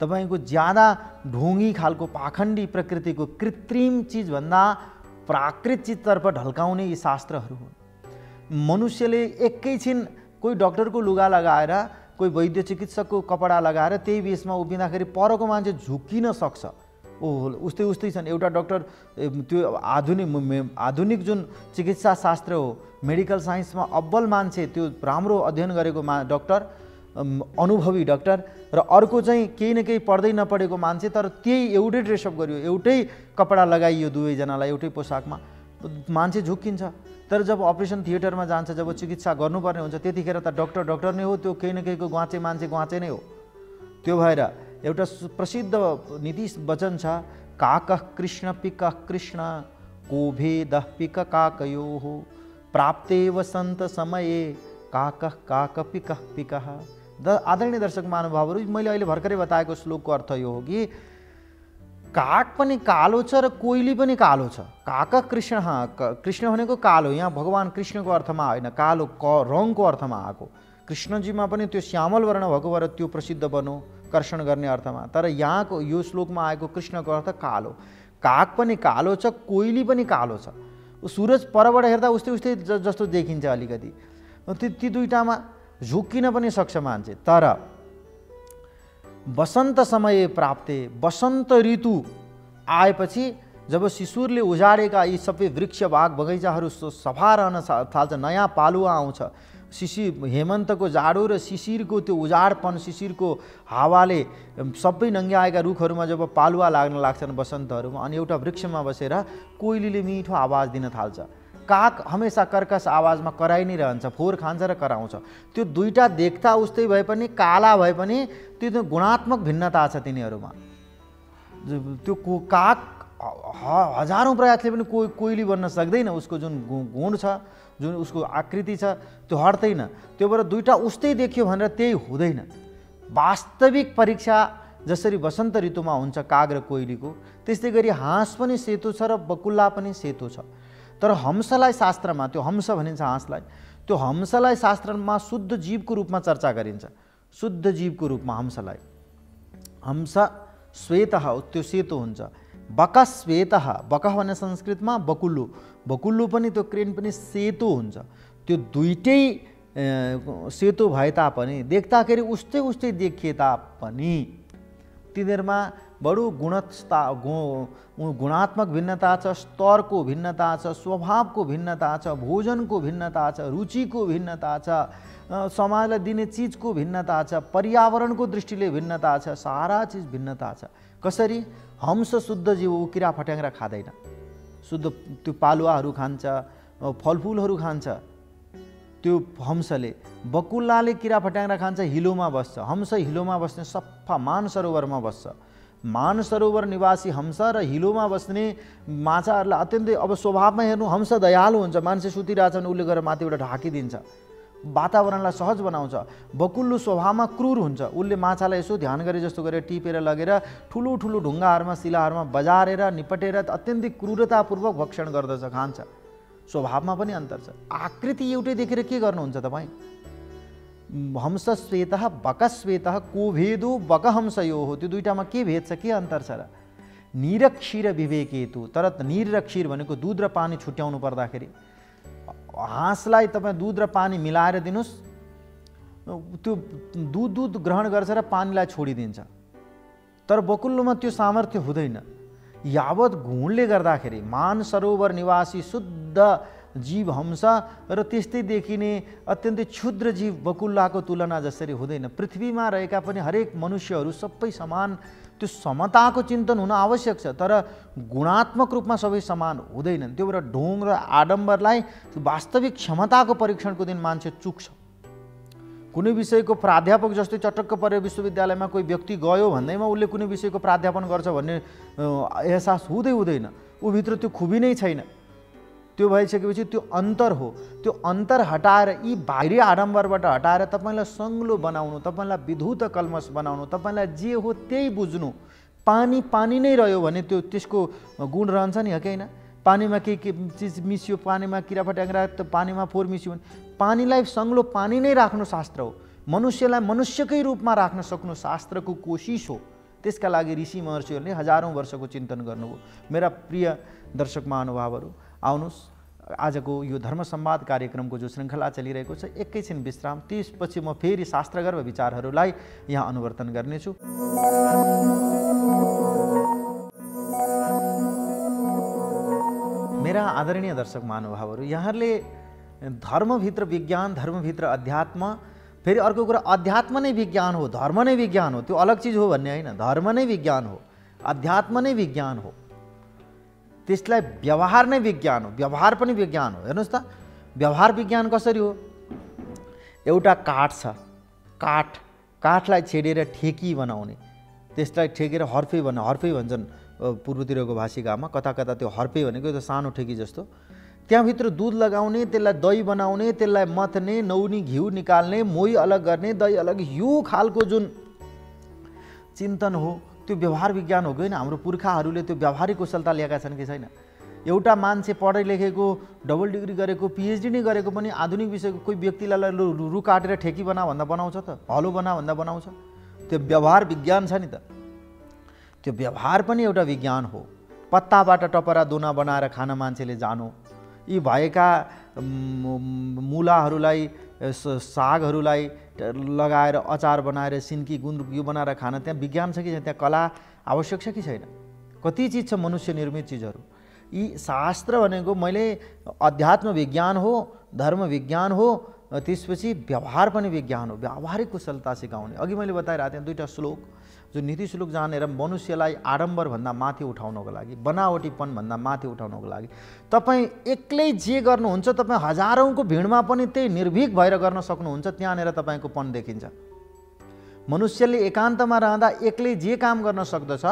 तपाईँको ज्यादा ढोङ्गी खालको पाखण्डी प्रकृतिको कृत्रिम चिजभन्दा प्राकृतिक चिजतर्फ ढल्काउने यी शास्त्रहरू हुन्। मनुष्यले एकैछिन कोही डक्टरको लुगा लगाएर, कोही वैद्य चिकित्सकको कपडा लगाएर त्यही बेसमा उभिँदाखेरि परको मान्छे झुक्किन सक्छ। उस्तै छन्। एउटा डक्टर त्यो आधुनिक जुन चिकित्सा शास्त्र हो, मेडिकल साइन्समा अब्बल मान्छे, त्यो राम्रो अध्ययन गरेको डक्टर, अनुभवी डक्टर, र अर्को चाहिँ केही न केही पढ्दै नपढेको मान्छे, तर त्यही एउटै ड्रेसअप गरियो, एउटै कपडा लगाइयो दुवैजनालाई एउटै पोसाकमा, मान्छे झुक्किन्छ। तर जब अपरेसन थिएटरमा जान्छ, जब चिकित्सा गर्नुपर्ने हुन्छ, त्यतिखेर त डक्टर नै हो, त्यो केही न केहीको ग्वाचे मान्छे ग्वाचे नै हो। त्यो भएर एउटा प्रसिद्ध नीति वचन छ, काकः कृष्ण पिकः कृष्ण को भेदः पिक काकयो हो प्राप्ते वसन्त समये काकः काक पिकः पिकः। आदरणीय दर्शक महानुभावहरू, मैले अहिले भर्खरै बताएको श्लोकको अर्थ यो हो कि काग पनि कालो छ र कोइली पनि कालो छ। काक कृष्ण, कृष्ण भनेको कालो, यहाँ भगवान कृष्णको अर्थमा होइन, कालो रङको अर्थमा आएको। कृष्णजीमा पनि त्यो श्यामल वर्ण भएको भएर त्यो प्रसिद्ध बन्यो कर्षण गर्ने अर्थमा। तर यहाँको यो श्लोकमा आएको कृष्णको अर्थ कालो। काग पनि कालो छ, कोइली पनि कालो छ। सूरज परबाट हेर्दा उस्तै जस्तो देखिन्छ अलिकति। ती दुईटामा झुक्किन पनि सक्छ मान्छे। तर वसन्त समय प्राप्ते, वसन्त ऋतु आएपछि जब शिशिरले उजाडेका यी सबै वृक्ष बाग बगैँचाहरू सफा रहन थाल्छ, नयाँ पालुवा आउँछ, हेमन्तको जाडो र शिशिरको त्यो उजाडपन, शिशिरको हावाले सबै नङ्ग्याएका रुखहरूमा जब पालुवा लाग्न लाग्छन् वसन्तहरूमा, अनि एउटा वृक्षमा बसेर कोइलीले मिठो आवाज दिन थाल्छ। काग हमेसा कर्कश आवाजमा कराइ नै रहन्छ, फोहोर खान्छ र कराउँछ। त्यो दुईटा देख्दा उस्तै भए पनि, काला भए पनि त्यो गुणात्मक भिन्नता छ तिनीहरूमा। त्यो काग हजारौँ प्रयासले पनि कोइली बन्न सक्दैन, उसको जुन गुण छ, जुन उसको आकृति छ त्यो हट्दैन। त्यो भएर दुईटा उस्तै देखियो भनेर त्यही हुँदैन। वास्तविक परीक्षा जसरी वसन्त ऋतुमा हुन्छ काग र कोइलीको, त्यस्तै गरी हाँस पनि सेतो छ र बकुल्ला पनि सेतो छ। तर हंसलाई शास्त्रमा, त्यो हंस भनिन्छ हाँसलाई, त्यो हंसलाई शास्त्रमा शुद्ध जीवको रूपमा चर्चा गरिन्छ। शुद्ध जीवको रूपमा हंसलाई, हंस श्वेत हो, त्यो सेतो हुन्छ। बक श्वेत, बक भन्ने संस्कृतमा बकुल्लु, बकुल्लु पनि त्यो क्रेन पनि सेतो हुन्छ। त्यो दुइटै सेतो भए तापनि, देख्दाखेरि उस्तै देखिए तापनि तिनीहरूमा बडो गुणात्मक भिन्नता छ, स्तरको भिन्नता छ, स्वभावको भिन्नता छ, भोजनको भिन्नता छ, रुचिको भिन्नता छ, समाजलाई दिने चिजको भिन्नता छ, पर्यावरणको दृष्टिले भिन्नता छ, सारा चिज भिन्नता छ। कसरी? हंस शुद्ध जीव हो, किरा फट्याङ्ग्रा खाँदैन, शुद्ध त्यो पालुवाहरू खान्छ, फलफुलहरू खान्छ। त्यो हंसले, बकुल्लाले किरा फट्याङ्ग्रा खान्छ, हिलोमा बस्छ। हंस हिलोमा बस्ने सफा मानसरोवरमा बस्छ। मानसरोवर निवासी हंस र हिलोमा बस्ने माछाहरूलाई अत्यन्तै, अब स्वभावमा हेर्नु हंस दयालु हुन्छ, मान्छे सुतिरहेछ भने उसले गएर माथिबाट ढाकिदिन्छ, वातावरणलाई सहज बनाउँछ। बकुल्लु स्वभावमा क्रूर हुन्छ, उसले माछालाई यसो ध्यान गरे जस्तो गरेर टिपेर लगेर ठुलो ठुलो ढुङ्गाहरूमा शिलाहरूमा बजारेर निपटेर अत्यन्तै क्रूरतापूर्वक भक्षण गर्दछ, खान्छ। स्वभावमा पनि अन्तर छ। आकृति एउटै देखेर के गर्नुहुन्छ तपाईँ? हंस श्वेतः बकश्वेतः को भेदो बकहंसयो हो, त्यो दुईटामा के भेद छ, के अन्तर छ र? नीर क्षीर विवेकेतु, तर नीर र क्षीर भनेको दुध र पानी छुट्याउनु पर्दाखेरि हाँसलाई तपाईँ दुध र पानी मिलाएर दिनुहोस्, त्यो दुध ग्रहण गर्छ र पानीलाई छोडिदिन्छ। तर बकुल्लोमा त्यो सामर्थ्य हुँदैन। यावत गुणले गर्दाखेरि मानसरोवर निवासी शुद्ध जीव हंस र त्यस्तै देखिने अत्यन्तै क्षुद्र जीव बकुल्लाको तुलना जसरी हुँदैन। पृथ्वीमा रहेका पनि हरेक मनुष्यहरू सबै समान, त्यो समताको चिन्तन हुन आवश्यक छ, तर गुणात्मक रूपमा सबै समान हुँदैनन्। त्यो भएर ढोङ र आडम्बरलाई वास्तविक क्षमताको परीक्षणको दिन मान्छे चुक्छ। कुनै विषयको प्राध्यापक जस्तै चटक्क परेर विश्वविद्यालयमा कोही व्यक्ति गयो भन्दैमा उसले कुनै विषयको प्राध्यापन गर्छ भन्ने एहसास हुँदैन। ऊभित्र त्यो खुबी नै छैन। त्यो भइसकेपछि त्यो अन्तर हो। त्यो अन्तर हटाएर, यी बाहिरी आडम्बरबाट हटाएर तपाईँलाई सङ्लो बनाउनु, तपाईँलाई विधुत कल्मस बनाउनु, तपाईँलाई जे हो त्यही बुझ्नु। पानी पानी नै रह्यो भने त्यो त्यसको गुण रहन्छ नि, हो कि होइन? पानीमा के चिज मिसियो, पानीमा किरा फट्याङ्ग्रा, त पानीमा फोहोर मिसियो भने पानीलाई सङ्लो पानी नै राख्नु शास्त्र हो। मनुष्यलाई मनुष्यकै रूपमा राख्न सक्नु शास्त्रको कोसिस हो। त्यसका लागि ऋषि महर्षिहरूले हजारौँ वर्षको चिन्तन गर्नुभयो। मेरा प्रिय दर्शक महानुभावहरू, आउनुहोस्, आजको यो धर्म संवाद कार्यक्रमको जो श्रृङ्खला चलिरहेको छ, एकैछिन विश्राम, त्यसपछि म फेरि शास्त्रगर्भ विचारहरूलाई यहाँ अनुवर्तन गर्नेछु। मेरा आदरणीय दर्शक महानुभावहरू, यहाँहरूले धर्मभित्र विज्ञान, धर्मभित्र अध्यात्म, फेरि अर्को कुरा अध्यात्म नै विज्ञान हो, धर्म नै विज्ञान हो, त्यो अलग चिज हो भन्ने होइन। धर्म नै विज्ञान हो, अध्यात्म नै विज्ञान हो, त्यसलाई व्यवहार नै विज्ञान हो, व्यवहार पनि विज्ञान हो। हेर्नुहोस् त, व्यवहार विज्ञान कसरी हो? एउटा काठ छ, काठलाई छेडेर ठेकी बनाउने, त्यसलाई ठेकेर हर्फे भन्छन् पूर्वतिरको भाषिकामा। कता कता त्यो हर्फे भनेको त्यो सानो ठेकी जस्तो। त्यहाँभित्र दुध लगाउने, त्यसलाई दही बनाउने, त्यसलाई मथ्ने, नौनी घिउ निकाल्ने, मोही अलग गर्ने, दही अलग, यो खालको जुन चिन्तन हो त्यो व्यवहार विज्ञान हो कि होइन? हाम्रो पुर्खाहरूले त्यो व्यावहारिक कुशलता ल्याएका छन् कि छैन? एउटा मान्छे पढे लेखेको, डबल डिग्री गरेको, पिएचडी नै गरेको पनि आधुनिक विषयको कोही व्यक्तिलाई रु काटेर ठेकी बना भन्दा बनाउँछ त? हलो बना भन्दा बनाउँछ? त्यो व्यवहार विज्ञान छ नि त। त्यो व्यवहार पनि एउटा विज्ञान हो। पत्ताबाट टपरा दोना बनाएर खान मान्छेले जानो, यी भएका मुलाहरूलाई, सागहरूलाई लगाएर अचार बनाएर सिन्की गुन्द्रुक यो बनाएर खान, त्यहाँ विज्ञान छ कि छैन? त्यहाँ कला आवश्यक छ कि छैन? कति चिज छ मनुष्य निर्मित चिजहरू। यी शास्त्र भनेको मैले अध्यात्म विज्ञान हो, धर्म विज्ञान हो, त्यसपछि व्यवहार पनि विज्ञान हो, व्यावहारिक कुशलता सिकाउने। अघि मैले बताइरहेको थिएँ दुईवटा श्लोक, जो नीति श्लोक जानेर मनुष्यलाई आडम्बरभन्दा माथि उठाउनको लागि, बनावटीपनभन्दा माथि उठाउनको लागि तपाईँ एक्लै जे गर्नुहुन्छ, तपाईँ हजारौँको भिडमा पनि त्यही निर्भीक भएर गर्न सक्नुहुन्छ। त्यहाँनिर तपाईँको पन देखिन्छ। मनुष्यले एकान्तमा रहँदा एक्लै जे काम गर्न सक्दछ,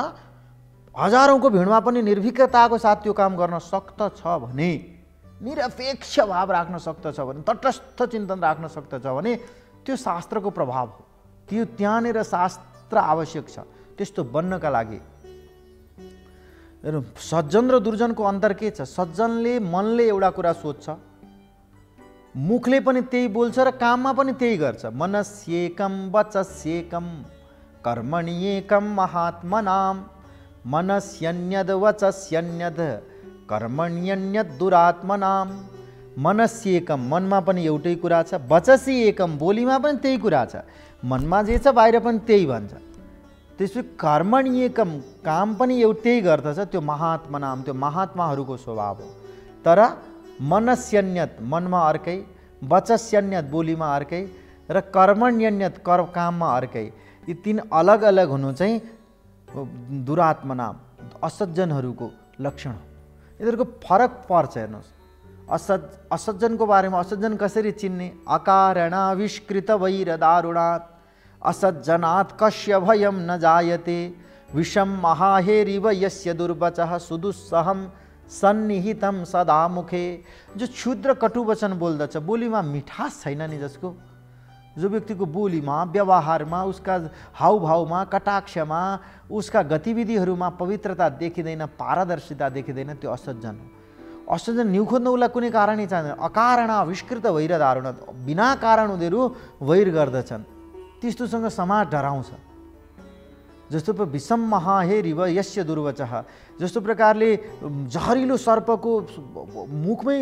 हजारौँको भिडमा पनि निर्भीकताको साथ त्यो काम गर्न सक्दछ भने, निरपेक्ष भाव राख्न सक्दछ भने, तटस्थ चिन्तन राख्न सक्दछ भने त्यो शास्त्रको प्रभाव हो। त्यो त्यहाँनिर शास्त्र आवश्यक छ। त्यस्तो बन्नका लागि सज्जन र दुर्जनको अन्तर के छ? सज्जनले मनले एउटा कुरा सोच्छ, मुखले पनि त्यही बोल्छ र काममा पनि त्यही गर्छ। मनस्येकं वचस्येकं कर्मण्येकं महात्मनां, मनस्यन्यद वचस्यन्यद कर्मण्यन्यद दुरात्मनां। मनस्येकं, मनमा पनि एउटै कुरा छ, वचसी एकम, बोलीमा पनि त्यही कुरा छ, मनमा जे छ बाहिर पनि त्यही भन्छ। त्यसपछि कर्मण्येकम काम पनि एउटै गर्दछ, त्यो महात्मा नाम, त्यो महात्माहरूको स्वभाव हो। तर मनस्यन्यत मनमा अर्कै, वचस्यन्यत बोलीमा अर्कै र कर्मण्यन्यत काममा अर्कै, यी तीन अलग अलग हुनु चाहिँ दुरात्मा नाम असज्जनहरूको लक्षण हो। यिनीहरूको फरक पर्छ। हेर्नुहोस्, असज्जनको बारेमा असज्जन कसरी चिन्ने? अकारणाविष्कृत वैरदारुणात् असज्जनात् कस्य भयं न जायते विषम महाहेरिव यस्य दुर्वचः सुदुस्सहम सन्निहितम सदा मुखे। जो क्षुद्र कटु वचन बोल्दछ, बोलीमा मिठास छैन नि, जसको जो व्यक्तिको बोलीमा, व्यवहारमा, उसका हाउभाउमा, कटाक्षमा, उसका गतिविधिहरूमा पवित्रता देखिँदैन, पारदर्शिता देखिँदैन, त्यो असज्जन हो। असज्जन न्यु खोज्न उसलाई कुनै कारणै चाहिँदैन। अकारण आविष्कृत वैरदारुण, बिना कारण उनीहरू वैर गर्दछन्। त्यस्तोसँग समाज डराउँछ। जस्तो विषम महाहेरिव यस्य दुर्वचः, जस्तो प्रकारले जहरिलो सर्पको मुखमै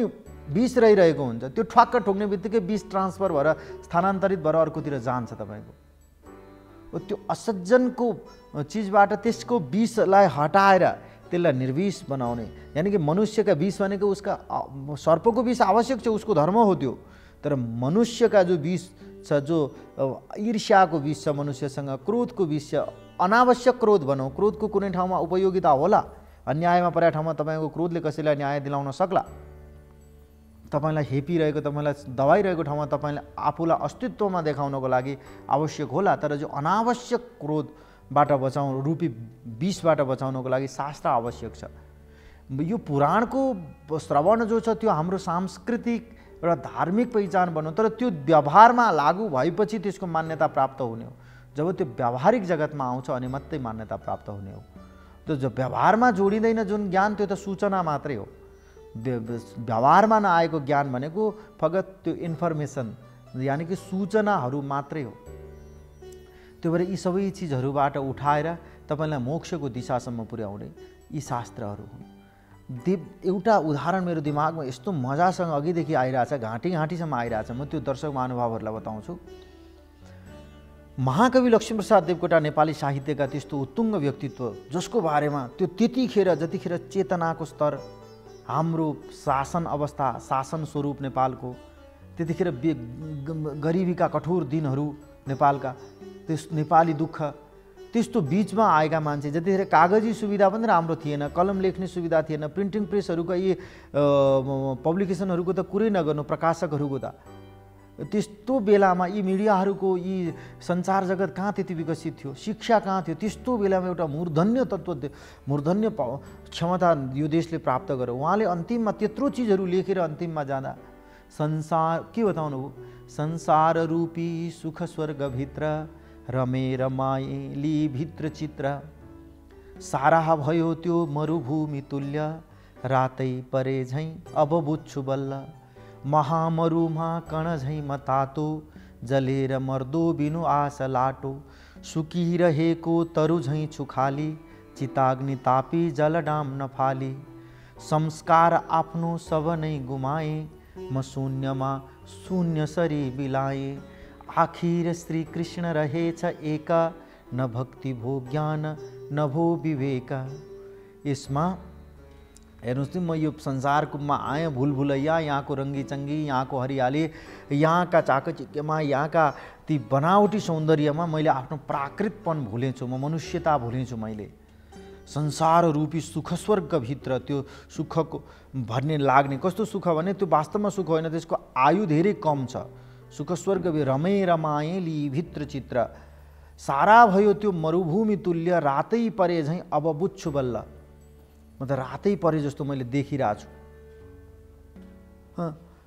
विष रहिरहेको हुन्छ, त्यो ठ्वाक्क ठोक्ने बित्तिकै विष ट्रान्सफर भएर स्थानान्तरित भएर अर्कोतिर जान्छ तपाईँको। त्यो असज्जनको चिजबाट त्यसको विषलाई हटाएर त्यसलाई निर्विष बनाउने, यानि कि मनुष्यका विष भनेको उसका सर्पको विष आवश्यक छ, उसको धर्म हो त्यो। तर मनुष्यका जो विष छ, जो ईर्ष्याको विष छ मनुष्यसँग, क्रोधको विष छ, अनावश्यक क्रोध भनौँ, क्रोधको कुनै ठाउँमा उपयोगिता होला, अन्यायमा परेको ठाउँमा तपाईँको क्रोधले कसैलाई न्याय दिलाउन सक्ला, तपाईँलाई हेपिरहेको, तपाईँलाई दबाइरहेको ठाउँमा तपाईँले आफूलाई अस्तित्वमा देखाउनको लागि आवश्यक होला। तर जो अनावश्यक क्रोधबाट बचाउनु, रूपी विषबाट बचाउनको लागि शास्त्र आवश्यक छ। यो पुराणको श्रवण जो छ त्यो हाम्रो सांस्कृतिक एउटा धार्मिक पहिचान बन्यो, तर त्यो व्यवहारमा लागू भएपछि त्यसको मान्यता प्राप्त हुने हो। जब त्यो व्यावहारिक जगतमा आउँछ अनि मात्रै मान्यता प्राप्त हुने हो। त्यो जो व्यवहारमा जोडिँदैन जुन ज्ञान, त्यो त सूचना मात्रै हो। व्यवहारमा नआएको ज्ञान भनेको फगत त्यो इन्फर्मेसन, यानि कि सूचनाहरू मात्रै हो। त्यो भएर यी सबै चिजहरूबाट उठाएर तपाईँलाई मोक्षको दिशासम्म पुर्याउने यी शास्त्रहरू हुन्। एउटा उदाहरण मेरो दिमागमा यस्तो मजासँग अघिदेखि आइरहेछ, घाँटीसम्म आइरहेछ, म त्यो दर्शक महानुभावहरूलाई बताउँछु। महाकवि लक्ष्मीप्रसाद देवकोटा नेपाली साहित्यका त्यस्तो उत्तुङ्ग व्यक्तित्व, जसको बारेमा त्यो जतिखेर चेतनाको स्तर, हाम्रो शासन अवस्था, शासन स्वरूप नेपालको, त्यतिखेर गरिबीका कठोर दिनहरू नेपालका, त्यस नेपाली दुःख, त्यस्तो बिचमा आएका मान्छे, जतिखेर कागजी सुविधा पनि राम्रो थिएन, कलम लेख्ने सुविधा थिएन, प्रिन्टिङ प्रेसहरूका यी पब्लिकेसनहरूको त कुरै नगर्नु, प्रकाशकहरूको त, त्यस्तो बेलामा यी मिडियाहरूको यी सञ्चार जगत कहाँ त्यति विकसित थियो, शिक्षा कहाँ थियो, त्यस्तो बेलामा एउटा मूर्धन्य तत्त्व, मूर्धन्य क्षमता यो देशले प्राप्त गर्यो। उहाँले अन्तिममा त्यत्रो चिजहरू लेखेर अन्तिममा जाँदा संसार के बताउनु हो? संसार रूपी सुख स्वर्गभित्र रमे रमाइली भित्र चित्र, सारा भयो त्यो मरुभूमि तुल्य, रातै परे झैँ अब बुझ्छु बल्ल, महामरुमा कण झैँ म तातो, जलेर मर्दो बिनु आस लाटो, सुकिरहेको तरु झैँ छु खाली, चिताग्नि तापी जलडाम नफाली, संस्कार आफ्नो सब नै गुमाए, म शून्यमा शून्य सरी बिलाए, आखिर श्री कृष्ण रहेछ एक, न भक्ति भो ज्ञान न भो विवेक। यसमा हेर्नुहोस् नि, म यो संसारकोमा आएँ, भुलभुलैया, यहाँको रङ्गीचङ्गी, यहाँको हरियाली, यहाँका चाकचिक्यमा, यहाँका ती बनावटी सौन्दर्यमा मैले आफ्नो प्राकृतपन भुलेछु, म मनुष्यता भुलेछु। मैले संसार रूपी सुख स्वर्गभित्र त्यो सुखको भन्ने लाग्ने, कस्तो सुख भने त्यो वास्तवमा सुख होइन, त्यसको आयु धेरै कम छ। सुख स्वर्ग रमे रमाएली भित्र चित्र, सारा भयो त्यो मरुभूमि तुल्य, रातै परे झैँ अब बुझ्छु बल्ल, म त रातै परे जस्तो मैले देखिरहेछु।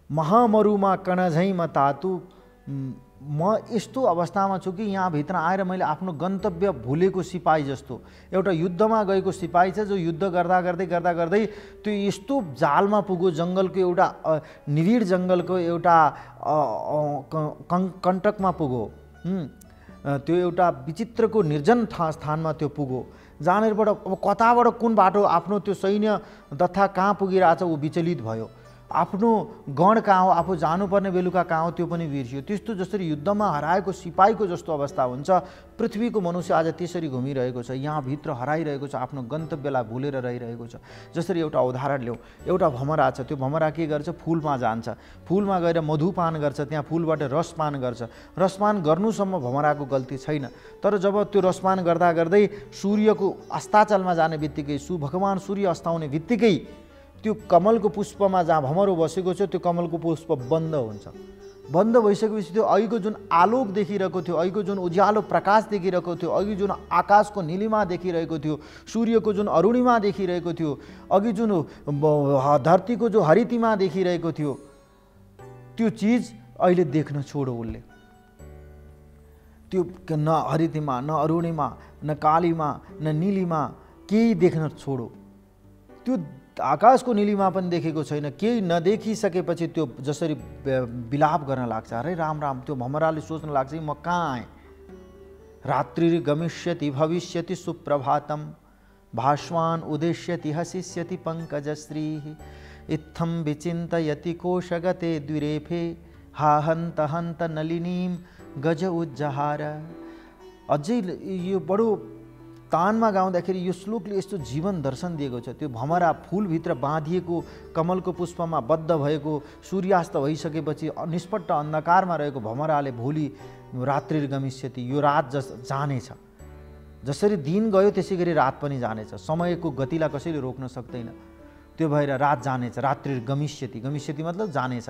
महामरुमा कण झैँ म तातु, म यस्तो अवस्थामा छु कि यहाँभित्र आएर मैले आफ्नो गन्तव्य भुलेको सिपाही जस्तो, एउटा युद्धमा गएको सिपाही छ जो युद्ध गर्दा गर्दै त्यो यस्तो जालमा पुग्यो, जङ्गलको एउटा निबिड जङ्गलको एउटा कण्टकमा पुग्यो, त्यो एउटा विचित्रको निर्जन स्थानमा त्यो पुग्यो, जहाँनिरबाट अब कताबाट कुन बाटो आफ्नो त्यो सैन्य तथा कहाँ पुगिरहेछ ऊ विचलित भयो। आफ्नो गण कहाँ हो, आफू जानुपर्ने बेलुका कहाँ हो त्यो पनि बिर्सियो। त्यस्तो जसरी युद्धमा हराएको सिपाहीको जस्तो अवस्था हुन्छ, पृथ्वीको मनुष्य आज त्यसरी घुमिरहेको छ, यहाँभित्र हराइरहेको छ, आफ्नो गन्तव्यलाई भुलेर रहिरहेको छ। जसरी एउटा उदाहरण ल्याउँ, एउटा भमरा छ, त्यो भमरा के गर्छ, फुलमा जान्छ, फुलमा गएर मधुपान गर्छ, त्यहाँ फुलबाट रसपान गर्छ। रसपान गर्नुसम्म भमराको गल्ती छैन, तर जब त्यो रसपान गर्दा गर्दै सूर्यको अस्ताचलमा जाने बित्तिकै, भगवान सूर्य अस्ताउने बित्तिकै त्यो कमलको पुष्पमा जहाँ भमरो बसेको छ त्यो कमलको पुष्प बन्द हुन्छ। बन्द भइसकेपछि त्यो अघिको जुन आलोक देखिरहेको थियो, अघिको जुन उज्यालो प्रकाश देखिरहेको थियो, अघि जुन आकाशको नीलिमा देखिरहेको थियो, सूर्यको जुन अरुणिमा देखिरहेको थियो, अघि जुन धरतीको जो हरितिमा देखिरहेको थियो, त्यो चिज अहिले देख्न छोडो उसले। त्यो न हरितिमा, न अरुणिमा, न कालीमा, न नीलिमा, केही देख्न छोडो। त्यो आकाशको नीलिमा पनि देखेको छैन। केही नदेखिसकेपछि त्यो जसरी विलाप गर्न लाग्छ, अरे राम राम, त्यो भमराले सोच्न लाग्छ म कहाँ आएँ। रात्रि गमिष्यति भविष्यति सुप्रभातम, भास्वान उदेश्यति हसिष्यति पंकजश्री, इत्थम विचिन्तयति कोशगते द्विरेफे, हा हन्त हन्त नलिनीम गज उज्जहार। अझै यो बडो तानमा गाउँदाखेरि यो श्लोकले यस्तो जीवन दर्शन दिएको छ। त्यो भमरा फुलभित्र बाँधिएको, कमलको पुष्पमा बद्ध भएको, सूर्यास्त भइसकेपछि निष्पट्ट अन्धकारमा रहेको भमराले भोलि रात्रि गमिष्यति, यो रात जानेछ। जसरी दिन गयो त्यसै गरी रात पनि जानेछ। समयको गतिलाई कसैले रोक्न सक्दैन। त्यो भएर रात जानेछ। रात्रि गमिष्यति, गमिष्यति मतलब जानेछ।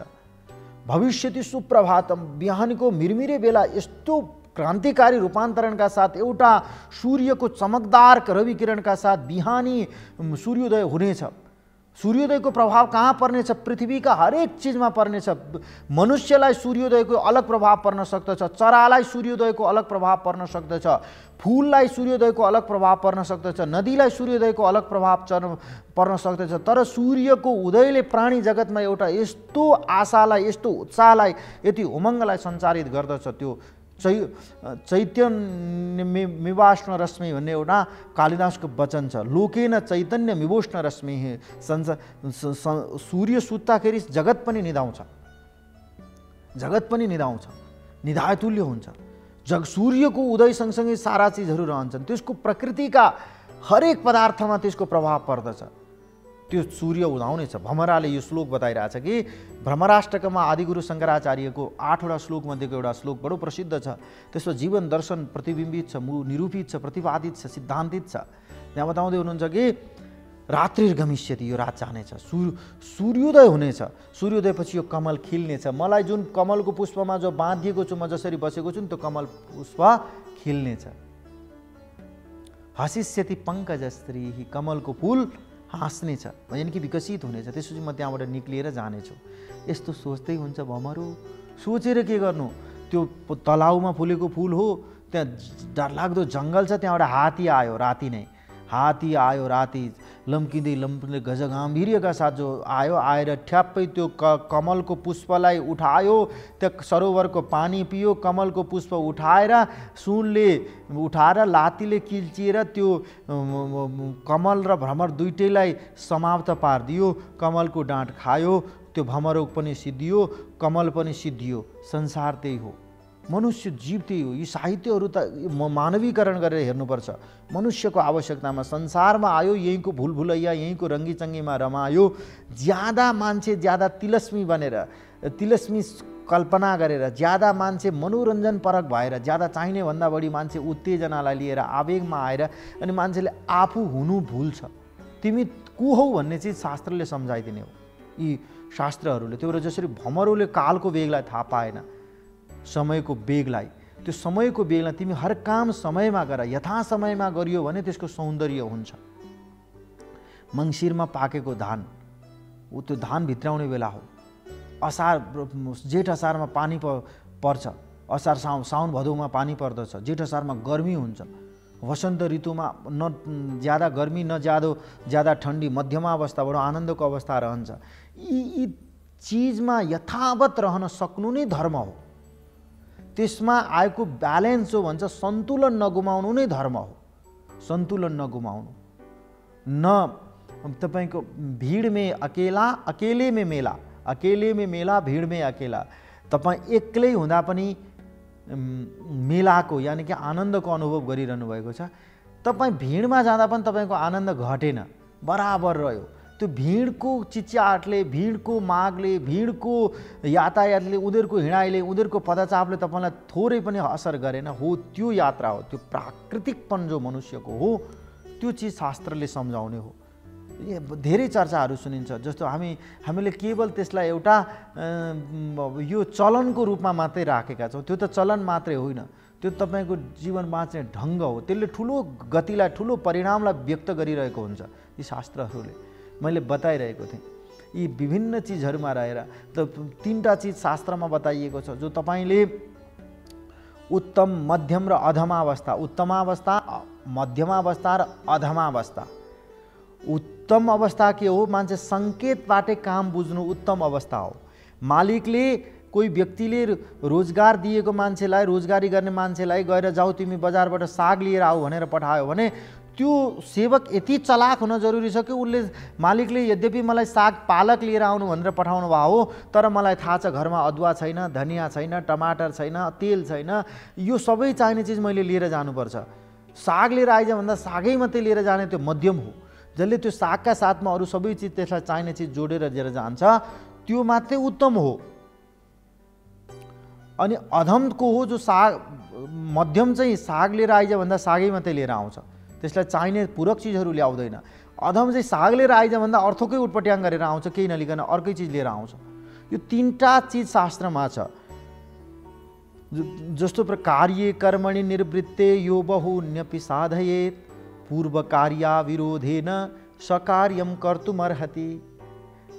भविष्यति सुप्रभातम, बिहानको मिरमिरे बेला यस्तो क्रान्तिकारी रूपान्तरणका साथ, एउटा सूर्यको चमकदार रविकिरणका साथ बिहानी सूर्योदय हुनेछ। सूर्योदयको प्रभाव कहाँ पर्नेछ? पृथ्वीका हरेक चिजमा पर्नेछ। मनुष्यलाई सूर्योदयको अलग प्रभाव पर्न सक्दछ, चरालाई सूर्योदयको अलग प्रभाव पर्न सक्दछ, फूललाई सूर्योदयको अलग प्रभाव पर्न सक्दछ, नदीलाई सूर्योदयको अलग प्रभाव पर्न सक्दछ। तर सूर्यको उदयले प्राणी जगतमा एउटा यस्तो आशालाई, यस्तो उत्साहलाई, यति उमङ्गलाई सञ्चारित गर्दछ। त्यो चैतन्य मिवाष्ण रश्मि भन्ने एउटा कालिदासको वचन छ। लोकेन चैतन्य मिवोष्ण रश्मि, सूर्य सुत्दाखेरि जगत पनि निदाउँछ, जगत पनि निदाउँछ, निधायतुल्य हुन्छ। सूर्यको उदय सँगसँगै सारा चिजहरू रहन्छन्। त्यसको प्रकृतिका हरेक पदार्थमा त्यसको प्रभाव पर्दछ। त्यो सूर्य उदाउनेछ। भमराले यो श्लोक बताइरहेछ कि भ्रमराष्टकमा आदिगुरु शङ्कराचार्यको 8वटा श्लोक मध्येको एउटा श्लोक बडो प्रसिद्ध छ। त्यसमा जीवन दर्शन प्रतिबिम्बित छ, निरूपित छ, प्रतिपादित छ, सिद्धान्तित छ। त्यहाँ बताउँदै हुनुहुन्छ कि रात्रि गमिष्यति, यो रात जानेछ, सूर्योदय हुनेछ। सूर्योदयपछि यो कमल खिल्नेछ। मलाई जुन कमलको पुष्पमा जो बाँधिएको छु, म जसरी बसेको छु नि, त्यो कमल पुष्प खिल्नेछ। हसिष्यति पंकजस्त्री, कमलको फूल हाँस्नेछ, यानि कि विकसित हुनेछ। त्यसपछि म त्यहाँबाट निक्लिएर जानेछु। यस्तो सोच्दै हुन्छ भमरो। सोचेर के गर्नु? त्यो तलाउमा फुलेको फुल हो, त्यहाँ डरलाग्दो जङ्गल छ, त्यहाँबाट हात्ती आयो। राति नै हात्ती आयो, राति लम्किँदै लम्किँदै गजगाम्भीर्यका साथ जो आयो, आएर ठ्याप्पै त्यो कमलको पुष्पलाई उठायो, त्यो सरोवरको पानी पियो, कमलको पुष्प उठाएर सुनले उठाएर लातीले किल्चिएर त्यो कमल र भ्रमर दुइटैलाई समाप्त पारिदियो। कमलको डाँट खायो, त्यो भ्रमर पनि सिद्धियो, कमल पनि सिद्धियो। संसार त्यही हो, मनुष्य जीव त्यही हो। यी साहित्यहरू त मानवीकरण गरेर हेर्नुपर्छ। मनुष्यको आवश्यकतामा संसारमा आयो, यहीँको भुलभुलैया, यहीँको रङ्गीचङ्गीमा रमायो। ज्यादा मान्छे ज्यादा तिलस्मी बनेर, तिलस्मी कल्पना गरेर, ज्यादा मान्छे मनोरञ्जन परक भएर, ज्यादा चाहिने भन्दा बढी मान्छे उत्तेजनालाई लिएर आवेगमा आएर, अनि मान्छेले आफू हुनु भुल्छ। तिमी को हौ भन्ने चिज शास्त्रले सम्झाइदिने हो, यी शास्त्रहरूले। त्यो भएर जसरी भमरोले कालको वेगलाई थाहा पाएन, समयको वेगलाई, त्यो समयको वेगलाई तिमी हर काम समयमा गर। यथा समयमा गरियो भने त्यसको सौन्दर्य हुन्छ। मङ्सिरमा पाकेको धान, ऊ त्यो धान भित्राउने बेला हो। असार जेठ असारमा पानी पर्छ, असार साउन भदौमा पानी पर्दछ, जेठ असारमा गर्मी हुन्छ। वसन्त ऋतुमा न ज्यादा गर्मी न ज्यादा ठन्डी, मध्यमा अवस्था, बडो आनन्दको अवस्था रहन्छ। यी चिजमा यथावत रहन सक्नु नै धर्म हो। त्यसमा आएको ब्यालेन्स हो भन्छ, सन्तुलन नगुमाउनु नै धर्म हो। सन्तुलन नगुमाउनु। न तपाईँको भिड में अकेला, अकेले में मेला अकेले में मेला भीड़ में अकेला। तपाईँ एक्लै हुँदा पनि मेलाको यानि कि आनन्दको अनुभव गरिरहनु भएको छ। तपाईँ भिडमा जाँदा पनि तपाईँको आनन्द घटेन, बराबर रह्यो। त्यो भिडको चिच्याटले, भिडको मागले, भिडको यातायातले, उनीहरूको हिँडाइले, उनीहरूको पदचापले तपाईँलाई थोरै पनि असर गरेन हो। त्यो यात्रा हो, त्यो प्राकृतिकपन जो मनुष्यको हो त्यो चिज शास्त्रले सम्झाउने हो। धेरै चर्चाहरू सुनिन्छ, जस्तो हामीले केवल त्यसलाई एउटा यो चलनको रूपमा मात्रै राखेका छौँ। त्यो त चलन मात्रै होइन, त्यो तपाईँको जीवन बाँच्ने ढङ्ग हो। त्यसले ठुलो गतिलाई, ठुलो परिणामलाई व्यक्त गरिरहेको हुन्छ। यी शास्त्रहरूले मैले बताइरहेको थिएँ, यी विभिन्न चिजहरूमा रहेर त 3टा चिज शास्त्रमा बताइएको छ जो तपाईँले उत्तम, मध्यम र अधमावस्था, उत्तमावस्था, मध्यमावस्था र अधमावस्था। उत्तम अवस्था के हो? मान्छे सङ्केतबाटै काम बुझ्नु उत्तम अवस्था हो। मालिकले, कोही व्यक्तिले रोजगार दिएको मान्छेलाई, रोजगारी गर्ने मान्छेलाई गएर जाऊ तिमी बजारबाट साग लिएर आऊ भनेर पठायो भने त्यो सेवक यति चलाक हुन जरुरी छ कि उसले, मालिकले यद्यपि मलाई साग पालक लिएर आउनु भनेर पठाउनु भयो हो, तर मलाई थाहा छ घरमा अदुवा छैन, धनियाँ छैन, टमाटर छैन, तेल छैन, यो सबै चाहिने चिज मैले लिएर जानुपर्छ। साग लिएर आइज भन्दा सागै मात्रै लिएर जाने त्यो मध्यम हो। जसले त्यो सागका साथमा अरू सबै चिज, त्यसलाई चाहिने चिज जोडेर लिएर जान्छ, त्यो मात्रै उत्तम हो। अनि अधमको हो जो मध्यम चाहिँ साग लिएर आइज भन्दा सागै मात्रै लिएर आउँछ, त्यसलाई चाहिने पूरक चिजहरू ल्याउँदैन। अधम चाहिँ साग लिएर आइज भन्दा अर्थकै उटपट्याङ गरेर आउँछ, केही नलिकन अर्कै चिज लिएर आउँछ। यो 3टा चिज शास्त्रमा छ। जस्तो कार्ये कर्मणि निर्वृत्ते यो बहुन्यपि साधयेत् पूर्व कार्या विरोधेन सकार्यम कर्तुमर्हति।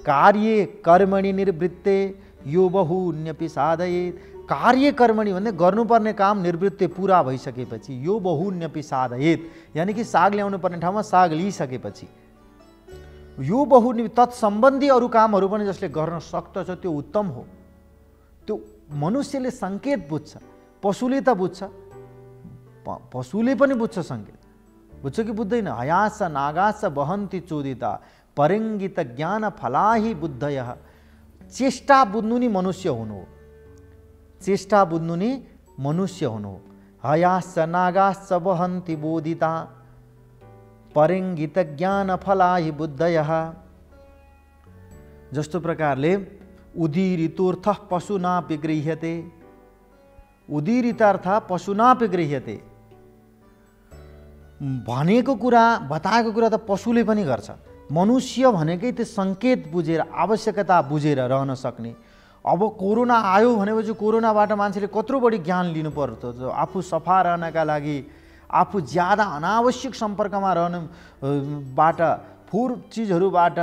कार्ये कर्मणि निर्वृत्ते यो बहुन्यपि साधयेत्। कार्य कर्मणि भन्ने गर्नुपर्ने काम निवृत्ति पुरा भइसकेपछि, यो बहुन्यपि साधयेत् यानि कि साग ल्याउनु पर्ने ठाउँमा साग लिइसकेपछि, यो बहुन्यपि तत्सम्बन्धी अरू कामहरू पनि जसले गर्न सक्दछ त्यो उत्तम हो। त्यो मनुष्यले सङ्केत बुझ्छ, पशुले त बुझ्छ, पशुले पनि बुझ्छ सङ्केत, बुझ्छ कि बुझ्दैन? हयास नागास वहन्ति चोदिता परिङ्गित ज्ञान फलाहि बुद्धयः। चेष्टा बुझ्नु नि मनुष्य हुनु हो, चेष्टा बुझ्नु नि मनुष्य हुनु हो। हयास नागास वहन्ति बोधिता परिङ्गित ज्ञान फलाहि बुद्धयः। जस्तो प्रकारले उदीरितोर्थ पशुनापि गृह्यते, उदीरितार्थ पशुनापि गृह्यते। भनेको कुरा, बताएको कुरा त पशुले पनि गर्छ। मनुष्य भनेकै त्यो सङ्केत बुझेर, आवश्यकता बुझेर रहन सक्ने। अब कोरोना आयो भनेपछि कोरोनाबाट मान्छेले कत्रो बढी ज्ञान लिनु पर्छ। आफू सफा रहनका लागि, आफू ज्यादा अनावश्यक सम्पर्कमा रहनुबाट, फोहोर चिजहरूबाट,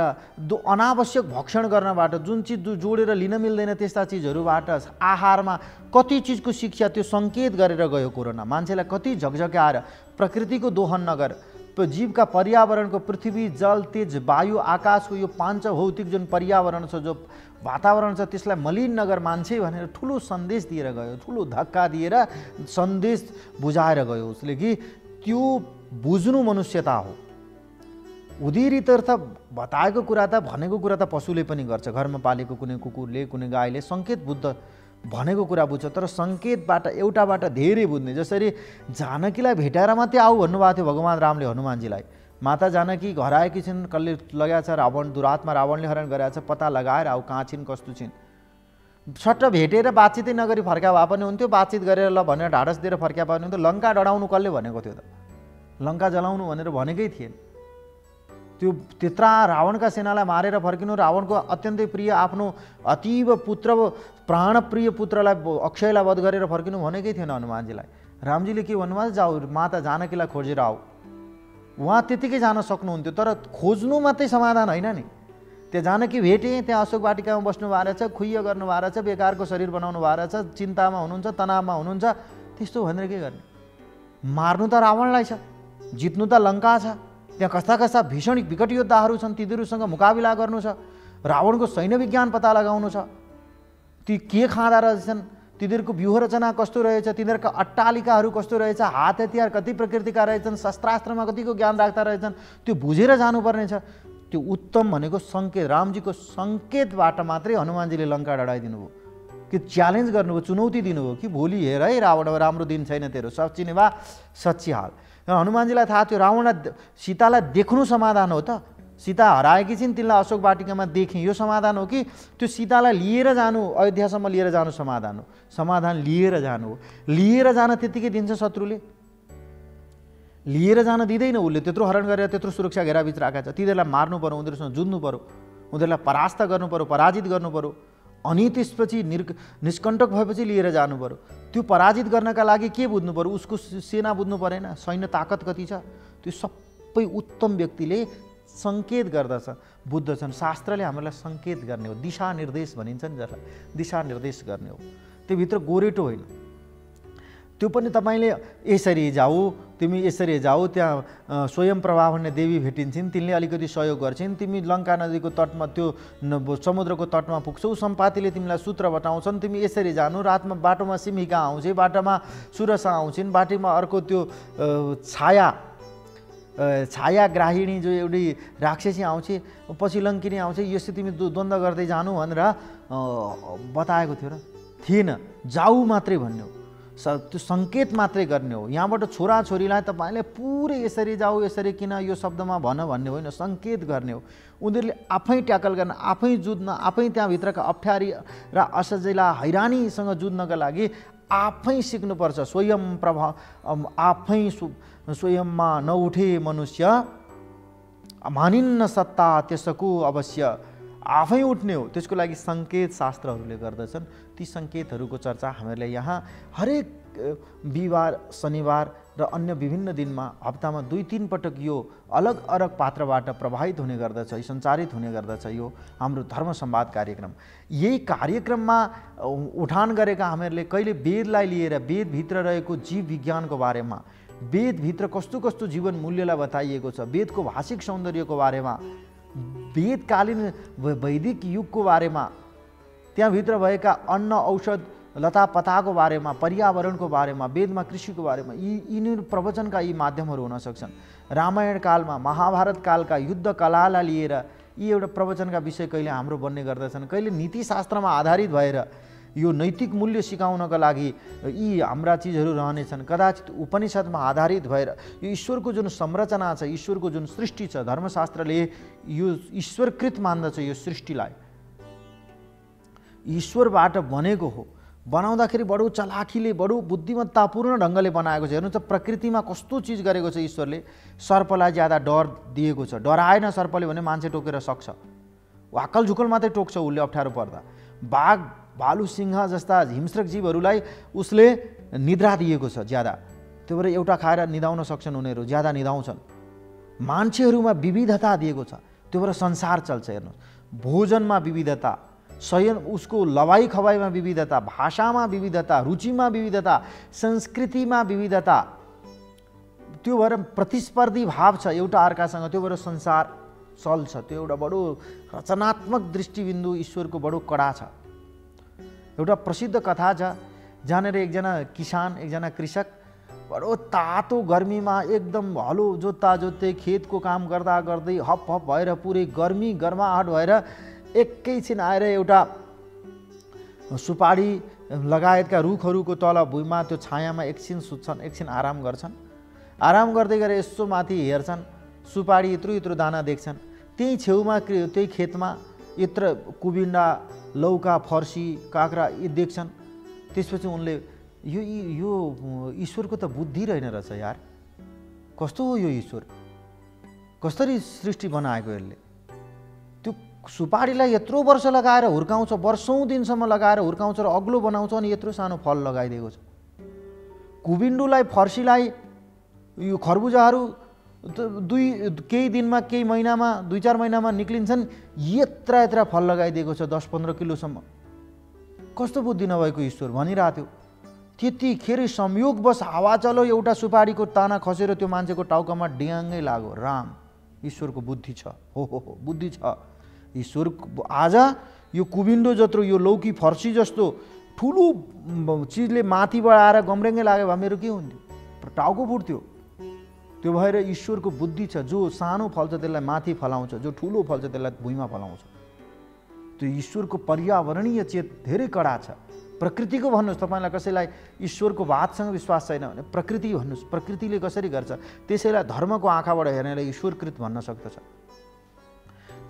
अनावश्यक भक्षण गर्नबाट, जुन चिज जोडेर लिन मिल्दैन त्यस्ता चिजहरूबाट, आहारमा कति चिजको शिक्षा त्यो सङ्केत गरेर गयो कोरोना। मान्छेलाई कति झकझक्याएर प्रकृतिको दोहन नगर, जीवका पर्यावरणको, पृथ्वी, जल, तेज, वायु, आकाशको यो 5 भौतिक जुन पर्यावरण छ, जो वातावरण छ, त्यसलाई मलिन नगर मान्छे भनेर ठुलो सन्देश दिएर गयो, ठुलो धक्का दिएर सन्देश बुझाएर गयो उसले कि त्यो बुझ्नु मनुष्यता हो। उदीरितर्थ बताएको कुरा त, भनेको कुरा त पशुले पनि गर्छ। घरमा पालेको कुनै कुकुरले, कुनै गाईले सङ्केत बुझ्छ, भनेको कुरा बुझ्छ, तर सङ्केतबाट एउटाबाट धेरै बुझ्ने। जसरी जानकीलाई भेटाएर मात्रै आऊ भन्नुभएको थियो भगवान् रामले हनुमानजीलाई। माता जानकी घर आएकी छिन्, कसले लगाएको छ, रावण, दुरात्मा रावणले हरण गरेको छ, पत्ता लगाएर आऊ कहाँ छिन्, कस्तो छिन्। सट्ट भेटेर बातचितै नगरी फर्का भए पनि हुन्थ्यो, बातचित गरेर ल भनेर ढाडस दिएर फर्क्या पनि हुन्थ्यो। लङ्का डढाउनु कसले भनेको थियो त? लङ्का जलाउनु भनेर भनेकै थिएन। त्यो त्यत्रा रावणका सेनालाई मारेर फर्किनु, रावणको अत्यन्तै प्रिय, आफ्नो अतीव पुत्र, प्राणप्रिय पुत्रलाई, अक्षयलाई वध गरेर फर्किनु भनेकै थिएन हनुमानजीलाई। रामजीले के भन्नुभयो? जाऊ माता जानकीलाई खोजेर आऊ। उहाँ त्यतिकै जान सक्नुहुन्थ्यो, तर खोज्नु मात्रै समाधान होइन नि। त्यहाँ जानकी भेटे, त्यहाँ अशोक वाटिकामा बस्नु भएको रहेछ, खुइय गर्नु भएको रहेछ, बेकारको शरीर बनाउनु भएको रहेछ, चिन्तामा हुनुहुन्छ, तनावमा हुनुहुन्छ, त्यस्तो भनेर के गर्ने? मार्नु त रावणलाई छ, जित्नु त लङ्का छ, त्यहाँ कस्ता कस्ता भीषण विकट योद्धाहरू छन्, तिनीहरूसँग मुकाबिला गर्नु छ, रावणको सैन्य विज्ञान पत्ता लगाउनु छ, ती के खाँदा रहेछन्, तिनीहरूको व्यूह रचना कस्तो रहेछ, तिनीहरूका अट्टालिकाहरू कस्तो रहेछ, हात हतियार कति प्रकृतिका रहेछन्, शस्त्रास्त्रमा कतिको ज्ञान राख्दा रहेछन्, त्यो बुझेर जानुपर्ने छ। त्यो उत्तम भनेको सङ्केत, रामजीको सङ्केतबाट मात्रै हनुमानजीले लङ्का डढाइदिनु भयो कि च्यालेन्ज गर्नुभयो, चुनौती दिनुभयो कि भोलि हेर है रावण, राम्रो दिन छैन तेरो, सच्चिने वा सच्ची हाल। हनुमानजीलाई थाहा थियो रावण सीतालाई देख्नु समाधान हो त, सीता हराएकी छिन् तिनलाई अशोक वाटिकामा देखेँ यो समाधान हो कि त्यो सीतालाई लिएर जानु अयोध्यासम्म लिएर जानु समाधान हो? समाधान लिएर जानु हो। लिएर जान त्यत्तिकै दिन्छ शत्रुले? लिएर जान दिँदैन उसले, त्यत्रो हरण गरेर त्यत्रो सुरक्षा घेराभित्र राखेको छ। तिनीहरूलाई मार्नु पऱ्यो, उनीहरूसँग जुझ्नु पऱ्यो, उनीहरूलाई परास्त गर्नु पऱ्यो, पराजित गर्नु पऱ्यो, अनि त्यसपछि निष्कण्टक भएपछि लिएर जानु पऱ्यो। त्यो पराजित गर्नका लागि के बुझ्नु पऱ्यो? उसको सेना बुझ्नु परेन, सैन्य ताकत कति छ, त्यो सबै उत्तम व्यक्तिले सङ्केत गर्दछ, बुझ्दछन्। शास्त्रले हामीलाई सङ्केत गर्ने हो, दिशानिर्देश भनिन्छ नि जसलाई, दिशानिर्देश गर्ने हो। त्योभित्र गोरेटो होइन। त्यो पनि तपाईँले यसरी जाऊ, तिमी यसरी जाऊ, त्यहाँ स्वयं प्रभा भन्ने देवी भेटिन्छन्, तिनले अलिकति सहयोग गर्छिन्, तिमी लङ्का नदीको तटमा त्यो समुद्रको तटमा पुग्छौ, सम्पातीले तिमीलाई सूत्र बताउँछन्, तिमी यसरी जानु, रातमा बाटोमा सिमिका आउँछ, बाटोमा सुरसा आउँछिन्, बाटोमा अर्को त्यो छायाग्राहिणी जो एउटी राक्षसी आउँछ, पछि लङ्किनी आउँछ, यसो तिमी द्वन्द्व गर्दै जानु भनेर बताएको थियो र थिएन। जाऊ मात्रै भन्ने हो, त्यो सङ्केत मात्रै गर्ने हो। यहाँबाट छोराछोरीलाई तपाईँले पुरै यसरी जाऊ, यसरी किन, यो शब्दमा भन भन्ने होइन, सङ्केत गर्ने हो। उनीहरूले आफै ट्याकल गर्न, आफै जुझ्न, आफै त्यहाँभित्रका अप्ठ्यारी र असजिला हैरानीसँग जुझ्नका लागि आफै सिक्नुपर्छ। स्वयं प्रभा आफै स्वयंमा नउठे मनुष्य मानिन्न सत्ता त्यसको अवश्य, आफै उठ्ने हो। त्यसको लागि सङ्केत शास्त्रहरूले गर्दछन्। ती सङ्केतहरूको चर्चा हामीहरूले यहाँ हरेक बिहिबार, शनिबार र अन्य विभिन्न दिनमा हप्तामा 2-3 पटक यो अलग अलग पात्रबाट प्रभावित हुने गर्दछ, सञ्चारित हुने गर्दछ यो हाम्रो धर्म संवाद कार्यक्रम। यही कार्यक्रममा उठान गरेका हामीहरूले कहिले वेदलाई लिएर वेदभित्र रहेको जीव विज्ञानको बारेमा, वेदभित्र कस्तो कस्तो जीवन मूल्यलाई बताइएको छ, वेदको भाषिक सौन्दर्यको बारेमा, वेदकालीन वैदिक युगको बारेमा, त्यहाँभित्र भएका अन्न औषध लतापताको बारेमा, पर्यावरणको बारेमा, वेदमा कृषिको बारेमा, यिनीहरू प्रवचनका यी माध्यमहरू हुन सक्छन्। रामायण कालमा, महाभारत कालका युद्ध कलालाई लिएर यी एउटा प्रवचनका विषय कहिले हाम्रो बन्ने गर्दछन्, कहिले नीतिशास्त्रमा आधारित भएर यो नैतिक मूल्य सिकाउनका लागि यी हाम्रा चिजहरू रहनेछन्। कदाचित उपनिषदमा आधारित भएर यो ईश्वरको जुन संरचना छ, ईश्वरको जुन सृष्टि छ, धर्मशास्त्रले यो ईश्वरकृत मान्दछ। यो सृष्टिलाई ईश्वरबाट बनेको हो, बनाउँदाखेरि बडो चलाखीले, बडो बुद्धिमत्तापूर्ण ढङ्गले बनाएको छ। हेर्नुहोस् त प्रकृतिमा कस्तो चिज गरेको छ ईश्वरले। सर्पलाई ज्यादा डर दिएको छ, डराएन सर्पले भने मान्छे टोकेर सक्छ, वाकल झुकल मात्रै टोक्छ उसले अप्ठ्यारो पर्दा। बाघ, भालु, सिंह जस्ता हिंस्रक जीवहरूलाई उसले निद्रा दिएको छ ज्यादा, त्यो भएर एउटा खाएर निदाउन सक्छन् उनीहरू, ज्यादा निदाउँछन्। मान्छेहरूमा विविधता दिएको छ, त्यो भएर संसार चल्छ। हेर्नुहोस्, भोजनमा विविधता, शयन उसको लवाई खवाईमा विविधता, भाषामा विविधता, रुचिमा विविधता, संस्कृतिमा विविधता, त्यो भएर प्रतिस्पर्धी भाव छ एउटा अर्कासँग, त्यो भएर संसार चल्छ। त्यो एउटा बडो रचनात्मक दृष्टिबिन्दु ईश्वरको बडो कडा छ। एउटा प्रसिद्ध कथा छ, जहाँनिर एकजना किसान, एकजना कृषक बडो तातो गर्मीमा एकदम हलो जोत्दा जोत्दै खेतको काम गर्दा गर्दै हप हप भएर पुरै गर्माहट भएर एकैछिन आएर एउटा सुपारी लगायतका रुखहरूको तल भुइँमा त्यो छायामा एकछिन सुत्छन्, एकछिन आराम गर्छन्। आराम गर्दै गएर यसो माथि हेर्छन्, सुपारी यत्रो यत्रो दाना देख्छन्। त्यही छेउमा त्यही खेतमा यत्र कुबिन्डा, लौका, फर्सी, काँक्रा यी देख्छन्। त्यसपछि उनले यो ईश्वरको त बुद्धि रहेन रहेछ यार, कस्तो हो यो ईश्वर, कसरी सृष्टि बनाएको यसले। त्यो सुपारीलाई यत्रो वर्ष लगाएर हुर्काउँछ, वर्षौँ दिनसम्म लगाएर हुर्काउँछ र अग्लो बनाउँछ, अनि यत्रो सानो फल लगाइदिएको छ। कुबिन्डुलाई, फर्सीलाई, यो खरबुजाहरू केही दिनमा, केही महिनामा, 2-4 महिनामा निक्लिन्छन्, यत्रा फल लगाइदिएको छ 10-15 किलोसम्म। कस्तो बुद्धि नभएको ईश्वर भनिरहेको थियो। त्यतिखेर संयोगवश हावा चलो, एउटा सुपारीको ताना खसेर त्यो मान्छेको टाउकामा डियाङ्गै लाग्यो। राम, ईश्वरको बुद्धि छ, हो बुद्धि छ ईश्वर। आज यो कुबिन्डो जत्रो, यो लौकी फर्सी जस्तो ठुलो चिजले माथिबाट आएर गम्रेङ्गै लाग्यो भए मेरो के हुन्थ्यो, टाउको फुट्थ्यो। त्यो भएर ईश्वरको बुद्धि छ, जो सानो फल्छ त्यसलाई माथि फलाउँछ, जो ठुलो फल्छ त्यसलाई भुइँमा फलाउँछ। त्यो ईश्वरको पर्यावरणीय चेत धेरै कडा छ। प्रकृतिको भन्नुहोस्, तपाईँलाई कसैलाई ईश्वरको वादसँग विश्वास छैन भने प्रकृति भन्नुहोस्, प्रकृतिले कसरी गर्छ त्यसैलाई धर्मको आँखाबाट हेर्नेलाई ईश्वरकृत भन्न सक्दछ।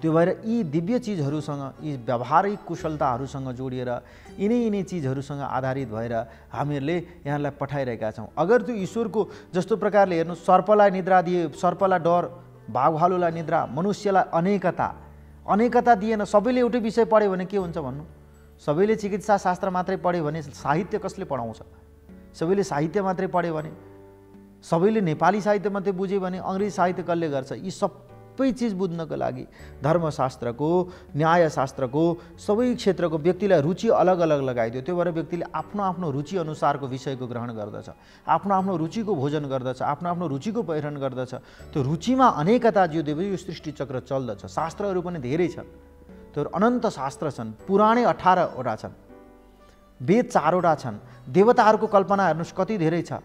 त्यो भएर यी दिव्य चिजहरूसँग, यी व्यावहारिक कुशलताहरूसँग जोडिएर यिनै चिजहरूसँग आधारित भएर हामीहरूले यहाँलाई पठाइरहेका छौँ। अगर त्यो ईश्वरको जस्तो प्रकारले हेर्नु, सर्पलाई निद्रा दिए, सर्पलाई डर, बाघभालुलाई निद्रा, मनुष्यलाई अनेकता दिएन। सबैले एउटै विषय पढ्यो भने के हुन्छ भन्नु? सबैले चिकित्सा शास्त्र मात्रै पढ्यो भने साहित्य कसले पढाउँछ? सबैले साहित्य मात्रै पढ्यो भने, सबैले नेपाली साहित्य मात्रै बुझ्यो भने अङ्ग्रेजी साहित्य कसले गर्छ? यी सबै चिज बुझ्नको लागि धर्मशास्त्रको, न्यायशास्त्रको, सबै क्षेत्रको व्यक्तिलाई रुचि अलग अलग लगाइदियो। त्यो भएर व्यक्तिले आफ्नो आफ्नो रुचि अनुसारको विषयको ग्रहण गर्दछ, आफ्नो आफ्नो रुचिको भोजन गर्दछ, आफ्नो आफ्नो रुचिको पहिरन गर्दछ। त्यो रुचिमा अनेकता जियो यो सृष्टि चक्र चल्दछ। शास्त्रहरू पनि धेरै छ, त्यो अनन्त शास्त्र छन्। पुराणै 18वटा छन्, वेद 4वटा छन्, देवताहरूको कल्पना हेर्नुहोस् कति धेरै छ।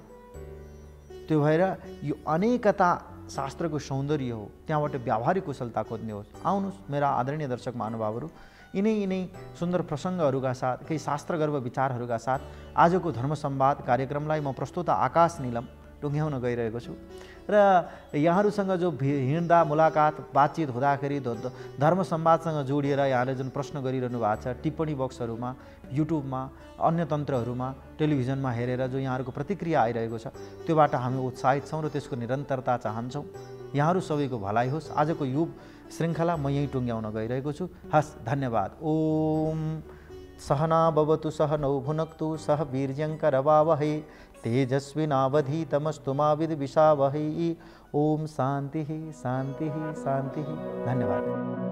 त्यो भएर यो अनेकता शास्त्रको सौन्दर्य हो, त्यहाँबाट व्यावहारिक कुशलता खोज्ने हो। आउनुहोस् मेरा आदरणीय दर्शक महानुभावहरू, यिनै सुन्दर प्रसङ्गहरूका साथ, केही शास्त्रगर्भ विचारहरूका साथ आजको धर्म संवाद कार्यक्रमलाई म प्रस्तुता आकाश नीलम टुङ्ग्याउन गइरहेको छु। र यहाँहरूसँग जो हिँड्दा मुलाकात बातचित हुँदाखेरि धर्म संवादसँग जोडिएर यहाँले जुन प्रश्न गरिरहनु भएको छ, टिप्पणी बक्सहरूमा, युट्युबमा, अन्य तन्त्रहरूमा, टेलिभिजनमा हेरेर जो यहाँहरूको प्रतिक्रिया आइरहेको छ, त्योबाट हामी उत्साहित छौँ र त्यसको निरन्तरता चाहन्छौँ। यहाँहरू सबैको भलाइ होस्। आजको यो श्रृङ्खला म यहीँ टुङ्ग्याउन गइरहेको छु। हस्, धन्यवाद। ओम सहना भवतु सहनौ भुनक्तु सह वीर्यङ्करवावहै तेजस्विनावधीतमस्तु मा विद्विषावहै। ओम शान्तिः शान्तिः शान्तिः। धन्यवाद।